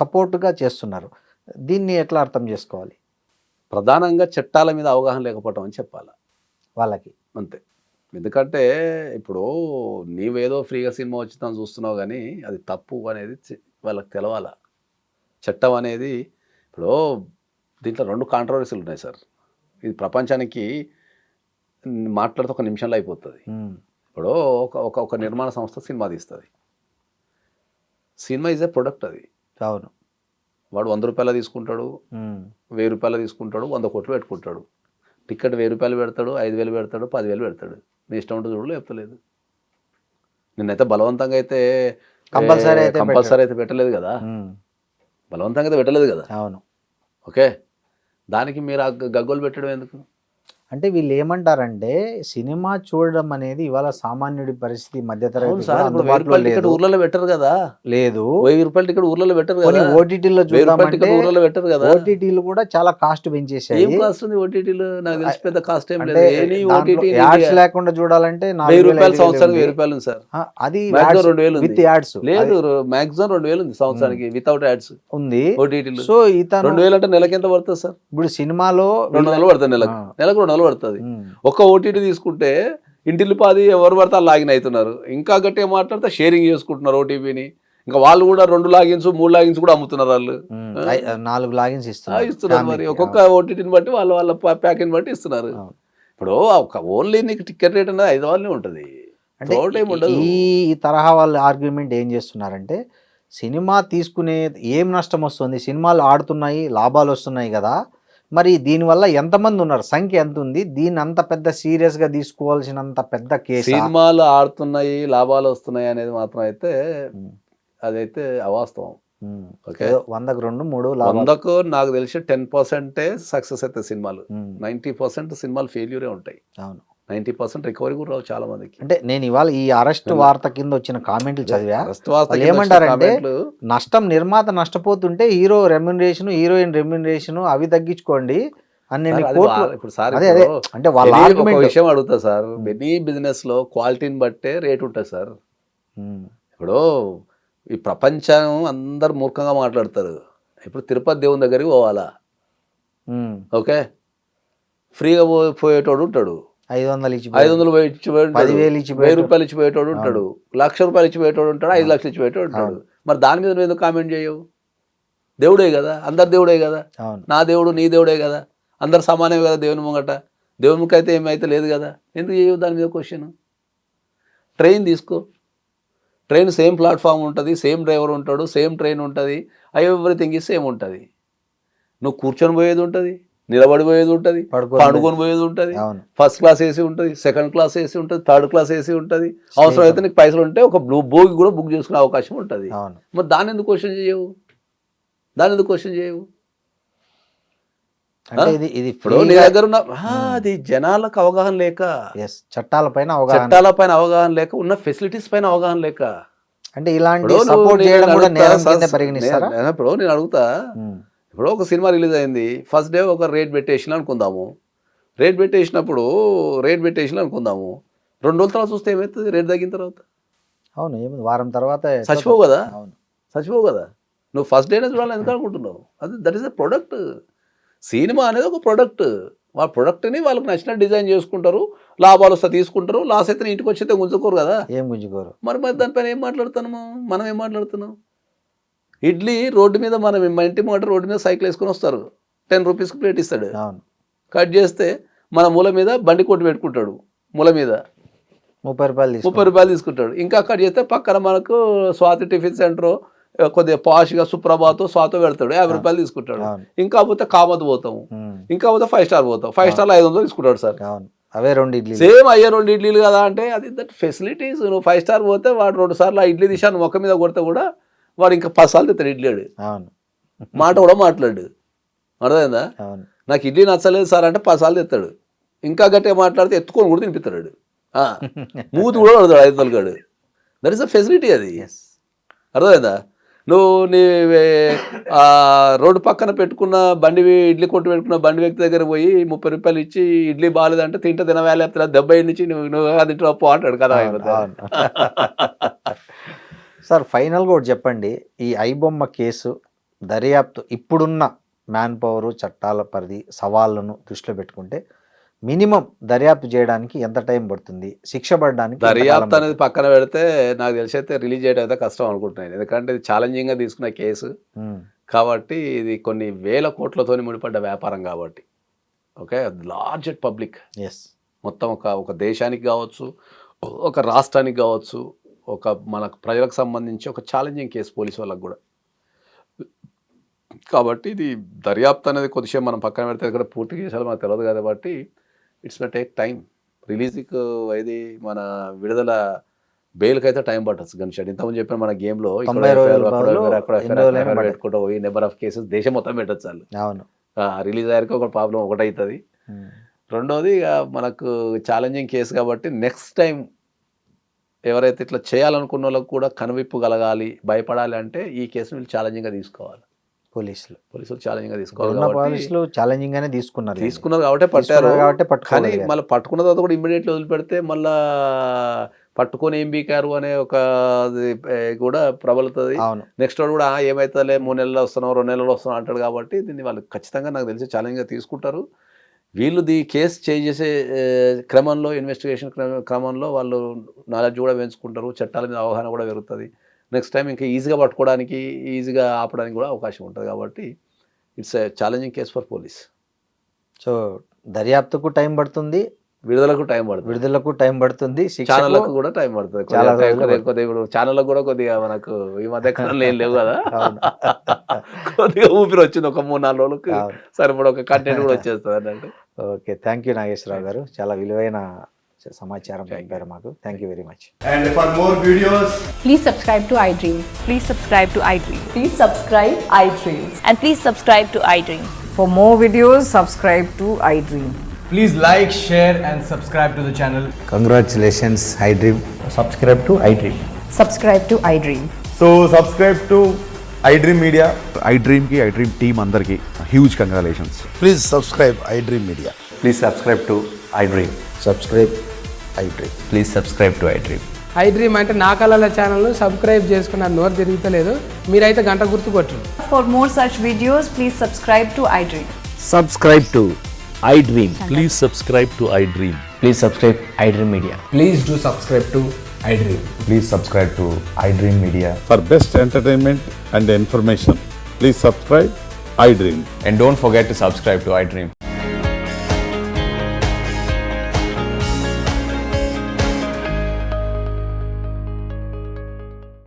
సపోర్టుగా చేస్తున్నారు. దీన్ని ఎట్లా అర్థం చేసుకోవాలి? ప్రధానంగా చట్టాల మీద అవగాహన లేకపోవటం అని చెప్పాలి వాళ్ళకి, అంతే. ఎందుకంటే ఇప్పుడు నీవేదో ఫ్రీగా సినిమా వచ్చిందని చూస్తున్నావు కానీ అది తప్పు అనేది వాళ్ళకి తెలవాల. చట్టం అనేది ఇప్పుడు దీంట్లో 2 కాంట్రవర్సీలు ఉన్నాయి సార్. ఇది ప్రపంచానికి మాట్లాడితే ఒక నిమిషంలో అయిపోతుంది. ఇప్పుడు ఒక నిర్మాణ సంస్థ సినిమా తీస్తుంది, సినిమా ఈజ్ ఏ ప్రొడక్ట్. అది అవును. వాడు 100 రూపాయలు తీసుకుంటాడు, 1000 రూపాయలు తీసుకుంటాడు, 100 కోట్లు పెట్టుకుంటాడు. టికెట్ 1000 రూపాయలు పెడతాడు, 5000 పెడతాడు, 10,000 పెడతాడు. నీ ఇష్టం ఉంటుంది చూడలేదు, చెప్తలేదు. నిన్నైతే బలవంతంగా అయితే కంపల్సరీ అయితే పెట్టలేదు కదా, బలవంతంగా అయితే పెట్టలేదు కదా. అవును. ఓకే, దానికి మీరు ఆ గగ్గోలు పెట్టడం ఎందుకు? అంటే వీళ్ళు ఏమంటారంటే సినిమా చూడడం అనేది ఇవాళ సామాన్యుడి పరిస్థితి, మధ్యతరగతి ఊర్లలో పెట్టరు కదా, లేదు 1000 రూపాయల టికెట్ ఊర్లలో పెట్టరు కదా, ఓటీటీలో చూద్దామంటే ఊర్లలో పెట్టరు కదా. ఓటీటీలు కూడా చాలా కాస్ట్ పెంచేసాయి. ఏం కాస్ట్ ఉంది ఓటీటీలో? నాకు తెలిసి పెద్ద కాస్ట్ ఏం లేదు. యాడ్స్ లేకుండా చూడాలంటే 1000 రూపాయలు సంవత్సరానికి 1000 రూపాయలు ఉంది సార్. అది 2000 విత్ యాడ్స్ లేదు, మాక్సిమం 2000 ఉంది సంవత్సరానికి వితౌట్ యాడ్స్ ఉంది ఓటీటీలో. సో ఇతను 2000 అంటే నెలకి ఎంత పడుతుంది సార్? ఇప్పుడు సినిమాలో 200 పడుతుంది, నెలకు 200 పడుతుంది. ఒక్క ఓటీటీ తీసుకుంటే ఇంటిల్లి పాది ఎవరు పడితే లాగిన్ అవుతున్నారు. ఇంకా గట్టిగా మాట్లాడితే షేరింగ్ చేసుకుంటున్నారు ఓటీపీని. ఇంకా వాళ్ళు కూడా 2 లాగిన్స్ 3 లాగిన్స్ కూడా అమ్ముతున్నారు. వాళ్ళు 4 లాగిన్స్ ఇస్తున్నారు. మరి ఒక్కొక్క ఓటీటీని బట్టి వాళ్ళ ప్యాకేజ్ బట్టి ఇస్తున్నారు. ఇప్పుడు ఓన్లీ నీకు టికెట్ రేట్ అనేది 5,000 ఉంటుంది. ఈ తరహా వాళ్ళ ఆర్గ్యుమెంట్ ఏం చేస్తున్నారంటే, సినిమా తీసుకునే ఏం నష్టం వస్తుంది, సినిమాలు ఆడుతున్నాయి, లాభాలు వస్తున్నాయి కదా, మరి దీనివల్ల ఎంతమంది ఉన్నారు, సంఖ్య ఎంత ఉంది, దీన్ని అంత పెద్ద సీరియస్గా తీసుకోవాల్సినంత పెద్ద కేసు. సినిమాలు ఆడుతున్నాయి, లాభాలు వస్తున్నాయి అనేది మాత్రం అయితే అదైతే అవాస్తవం. ఓకే 100కు 2 3 లాభాలు. 100కు నాకు తెలిసి 10% సక్సెస్ అవుతాయి సినిమాలు, ఉమ్, 90% సినిమాలు ఫెయిల్యూరే ఉంటాయి, అవును. 90% రికవరీ కూడా రావు చాలా మందికి. అంటే నేను ఇవాళ ఈ అరెస్ట్ వార్త కింద వచ్చిన కామెంట్లు చదివా. అరెస్ట్ వార్త వాళ్ళు కింద వచ్చిన ఏమంటారంటే కామెంట్లు, నష్టం నిర్మాత నష్టపోతుంటే హీరో రెమ్యునరేషన్ హీరోయిన్ రెమ్యునరేషన్ అవి తగ్గించుకోండి అన్ని సార్, అది కోట్లు. ఇప్పుడు సార్ అదే ఇప్పుడు అంటే వాళ్ళ ఒక ఆర్గ్యుమెంట్. విషయం అడుగుతా సార్, ఎనీ బిజినెస్ లో క్వాలిటీని బట్టే రేట్ ఉంటుంది సార్. ఇప్పుడు ఈ ప్రపంచం అందరు మూర్ఖంగా మాట్లాడతారు. ఇప్పుడు తిరుపతి దేవుని దగ్గరికి పోవాలా, ఓకే, ఫ్రీగా పోయేటోడు ఉంటాడు, 500 ఇచ్చి 500 ఇచ్చి పోయేటోడు, 10,000 ఇచ్చి 1000 రూపాయలు ఇచ్చి పోయేటోడు ఉంటాడు, 1,00,000 రూపాయలు ఇచ్చి పోయేటోడు ఉంటాడు, 5 లక్షలు ఇచ్చి పోయేటోడు ఉంటాడు. మరి దాని మీద నువ్వు ఎందుకు కామెంట్ చేయవు? దేవుడే కదా, అందరు దేవుడే కదా, అవును. నా దేవుడు నీ దేవుడే కదా, అందరు సమానమే కదా దేవుని ముంగట, దేవుని ముఖ అయితే ఏమైతే లేదు కదా, ఎందుకు చేయవు దాని మీద క్వశ్చన్? ట్రైన్ తీసుకో, ట్రైన్ సేమ్ ప్లాట్ఫామ్ ఉంటుంది, సేమ్ డ్రైవర్ ఉంటాడు, సేమ్ ట్రైన్ ఉంటుంది, ఎవ్రీథింగ్ ఈజ్ సేమ్ ఉంటుంది. నువ్వు కూర్చొని పోయేది ఉంటుంది, నిలబడి పోయేది ఉంటుంది, పండుకొని పోయేది ఉంటుంది, అవును. ఫస్ట్ క్లాస్ ఏసీ ఉంటుంది, సెకండ్ క్లాస్ ఏసీ ఉంటుంది, థర్డ్ క్లాస్ ఏసీ ఉంటుంది, అవసరం అయితే నీకు పైసలు ఉంటే ఒక బోగి కూడా బుక్ చేసుకునే అవకాశం ఉంటుంది. అవును. మరి దాన్ని ఎందుకు క్వశ్చన్ చేయవు? దాన్ని ఎందుకు క్వశ్చన్ చేయవు? అంటే ఇది ఇప్పుడు నీ దగ్గర ఉన్న అది జనాలకు అవగాహన లేక, చట్టాలపైన అవగాహన లేక, ఉన్న ఫెసిలిటీస్ పైన అవగాహన లేక. అంటే ఇలాంటి సపోర్ట్ చేయడం కూడా నేరం కింద పరిగణిస్తారా? ఇప్పుడు నేను అడుగుతా, ఇప్పుడు ఒక సినిమా రిలీజ్ అయింది, ఫస్ట్ డే ఒక రేట్ పెట్టేసిన అనుకుందాము, రేట్ పెట్టేసిన అనుకుందాము, 2 రోజుల తర్వాత చూస్తే ఏమవుతుంది? రేట్ తగ్గిన తర్వాత అవును, ఏముంది, వారం తర్వాత చచ్చిపోవు కదా, అవును, చచ్చిపోవు కదా. నువ్వు ఫస్ట్ డేనే చూడాలని ఎందుకు అనుకుంటున్నావు? అది that is a product. Cinema అనేది ఒక ప్రొడక్ట్. వాళ్ళ ప్రొడక్ట్ని వాళ్ళకి నచ్చినట్టు డిజైన్ చేసుకుంటారు, లాభాలు వస్తే తీసుకుంటారు, లాస్ అయితే ఇంటికి వచ్చి గుంజుకోరు కదా, ఏం గుంజుకోరు. మరి దానిపైన ఏం మాట్లాడుతున్నాము మనం? ఏం మాట్లాడుతున్నాం? ఇడ్లీ రోడ్డు మీద, మన ఇంటి ముంగట రోడ్డు మీద సైకిల్ వేసుకొని వస్తారు, 10 రూపీస్కి ప్లేట్ ఇస్తాడు, అవును. కట్ చేస్తే మన మూల మీద బండి కొట్టు పెట్టుకుంటాడు, మూల మీద 30 రూపాయలు తీసుకుంటాడు. ఇంకా కట్ చేస్తే పక్కన మనకు స్వాతి టిఫిన్ సెంటర్ కొద్దిగా పాష్గా సుప్రభాతో స్వాతో పెడతాడు, 50 రూపాయలు తీసుకుంటాడు. ఇంకా పోతే కామత్ పోతాము, ఇంకా పోతే 5 స్టార్ పోతాం, 5 స్టార్లో 500 తీసుకుంటాడు సార్. అవే 2 ఇడ్లీ, సేమ్ అయ్యే 2 ఇడ్లీలు కదా. అంటే అది దట్ ఫెసిలిటీస్. నువ్వు 5 స్టార్ పోతే వాడు 2 సార్లు ఆ ఇడ్లీ తీసాను మొక్క మీద కొడితే కూడా వాడు ఇంకా 10 సార్లు తెస్తాడు ఇడ్లీడు, మాట కూడా మాట్లాడు. అర్థమైందా? నాకు ఇడ్లీ నచ్చలేదు సార్ అంటే 10 సార్లు తెస్తాడు, ఇంకా గట్టిగా మాట్లాడితే ఎత్తుకొని కూడా తినిపిస్తాడు, మూతి కూడా పడతాడు 500 కాడు. దట్ ఈస్ అ ఫెసిలిటీ అది. అర్థమైందా? నువ్వు నీ రోడ్డు పక్కన పెట్టుకున్న ఇడ్లీ కొట్టు పెట్టుకున్న బండి వ్యక్తి దగ్గర పోయి 30 రూపాయలు ఇచ్చి ఇడ్లీ బాగాలేదంటే తింటే వేలేపుతా దెబ్బ నుంచి నువ్వు తింటూ పో అంటాడు కదా. సార్ ఫైనల్గా ఒకటి చెప్పండి, ఈ ఐబొమ్మ కేసు దర్యాప్తు ఇప్పుడున్న మ్యాన్ పవరు, చట్టాల పరిధి, సవాళ్ళను దృష్టిలో పెట్టుకుంటే మినిమం దర్యాప్తు చేయడానికి ఎంత టైం పడుతుంది, శిక్ష పడడానికి? దర్యాప్తు అనేది పక్కన పెడితే నాకు తెలిసి అయితే రిలీజ్ చేయడం అయితే కష్టం అనుకుంటున్నాను, ఎందుకంటే ఇది ఛాలెంజింగ్గా తీసుకున్న కేసు కాబట్టి, ఇది కొన్ని వేల కోట్లతో ముడిపడ్డ వ్యాపారం కాబట్టి. ఓకే, లార్జెస్ట్ పబ్లిక్, మొత్తం ఒక దేశానికి కావచ్చు, ఒక రాష్ట్రానికి కావచ్చు, మనకు ప్రజలకు సంబంధించి ఒక ఛాలెంజింగ్ కేసు పోలీసు వాళ్ళకు కూడా. కాబట్టి ఇది దర్యాప్తు అనేది కొద్దిసేపు మనం పక్కన పెడితే ఇక్కడ పూర్తి చేసాలి మనకు తెలియదు కాబట్టి ఇట్స్ మే టేక్ టైం. రిలీజ్కి ఇది మన విడుదల బెయిల్కి అయితే టైం పట్టచ్చు. గణేష్ ఇంతకుముందు చెప్పిన మన గేమ్లో పెట్టుకుంటూ పోయి నెంబర్ ఆఫ్ కేసెస్ దేశం మొత్తం పెట్టచ్చు వాళ్ళు. అవును, రిలీజ్ అయ్యాక ఒక ప్రాబ్లం ఒకటవుతుంది. రెండోది ఇక మనకు ఛాలెంజింగ్ కేసు కాబట్టి నెక్స్ట్ టైం ఎవరైతే ఇట్లా చేయాలనుకున్న వాళ్ళకు కూడా కనువిప్పు కలగాలి, భయపడాలి అంటే ఈ కేసును వీళ్ళు ఛాలెంజింగ్గా తీసుకోవాలి. పోలీసులు ఛాలెంజింగ్గా తీసుకోవాలి. పోలీసులు ఛాలెంజింగ్ గానే తీసుకున్నారు కాబట్టి పట్టారు. కానీ పట్టారు. మళ్ళీ పట్టుకున్న తర్వాత కూడా ఇమ్మీడియట్లీ వదిలిపెడితే మళ్ళా పట్టుకొని ఏం బీకారు అనే ఒక కూడా ప్రబలుతుంది. నెక్స్ట్ వాడు కూడా ఏమవుతుందిలే 3 నెలలు వస్తున్నావు 2 నెలలు వస్తున్నావు అంటాడు. కాబట్టి దీన్ని వాళ్ళు ఖచ్చితంగా నాకు తెలిసి ఛాలెంజ్గా తీసుకుంటారు. వీళ్ళు కేసు చేసే క్రమంలో, ఇన్వెస్టిగేషన్ క్రమంలో వాళ్ళు నాలెడ్జ్ కూడా పెంచుకుంటారు, చట్టాల మీద అవగాహన కూడా పెరుగుతుంది. నెక్స్ట్ టైం ఇంకా ఈజీగా పట్టుకోవడానికి, ఈజీగా ఆపడానికి కూడా అవకాశం ఉంటుంది. కాబట్టి it's a challenging case for police. So దర్యాప్తుకు టైం పడుతుంది, విడుదలకు టైం పడుతుంది, ఛానళ్ళకు కూడా టైం పడుతుంది. కొద్దిగా ఛానళ్ళకు కూడా కొద్దిగా మనకు ఈ మధ్య కాలంలో ఏం లేవు కదా, కొద్దిగా ఊపిరి వచ్చింది ఒక 3-4 రోజులకు సరిపడ ఒక కంటెంట్ కూడా వచ్చేస్తుంది అన్నట్టు. ఓకే, థ్యాంక్ యూ నాగేశ్వరరావు గారు, చాలా విలువైన సమాచారం పంపారు మాకు. Thank you very much. And for more videos, Please subscribe to iDream. Please subscribe to iDream. Please subscribe iDream. And please subscribe to iDream. For more videos, subscribe to iDream. please like, share and subscribe to the channel. Congratulations, iDream. Subscribe to iDream. Subscribe to iDream. So subscribe to iDream Media. iDream की iDream team अंदर की huge congratulations. Please subscribe iDream Media. Please subscribe to iDream. Subscribe iDream. Please subscribe to iDream. iDream అంటే నా కళల ఛానల్ను subscribe చేసుకున్న నోరు తిరుగుతలేదు, మీరైతే గంట గుర్తు కొట్టండి. For more such videos, please subscribe to iDream. Subscribe to iDream. Please subscribe to iDream. Please subscribe iDream Media. Please do subscribe to iDream. Please subscribe to iDream Media. For best entertainment and information, please subscribe iDream. And don't forget to subscribe to iDream.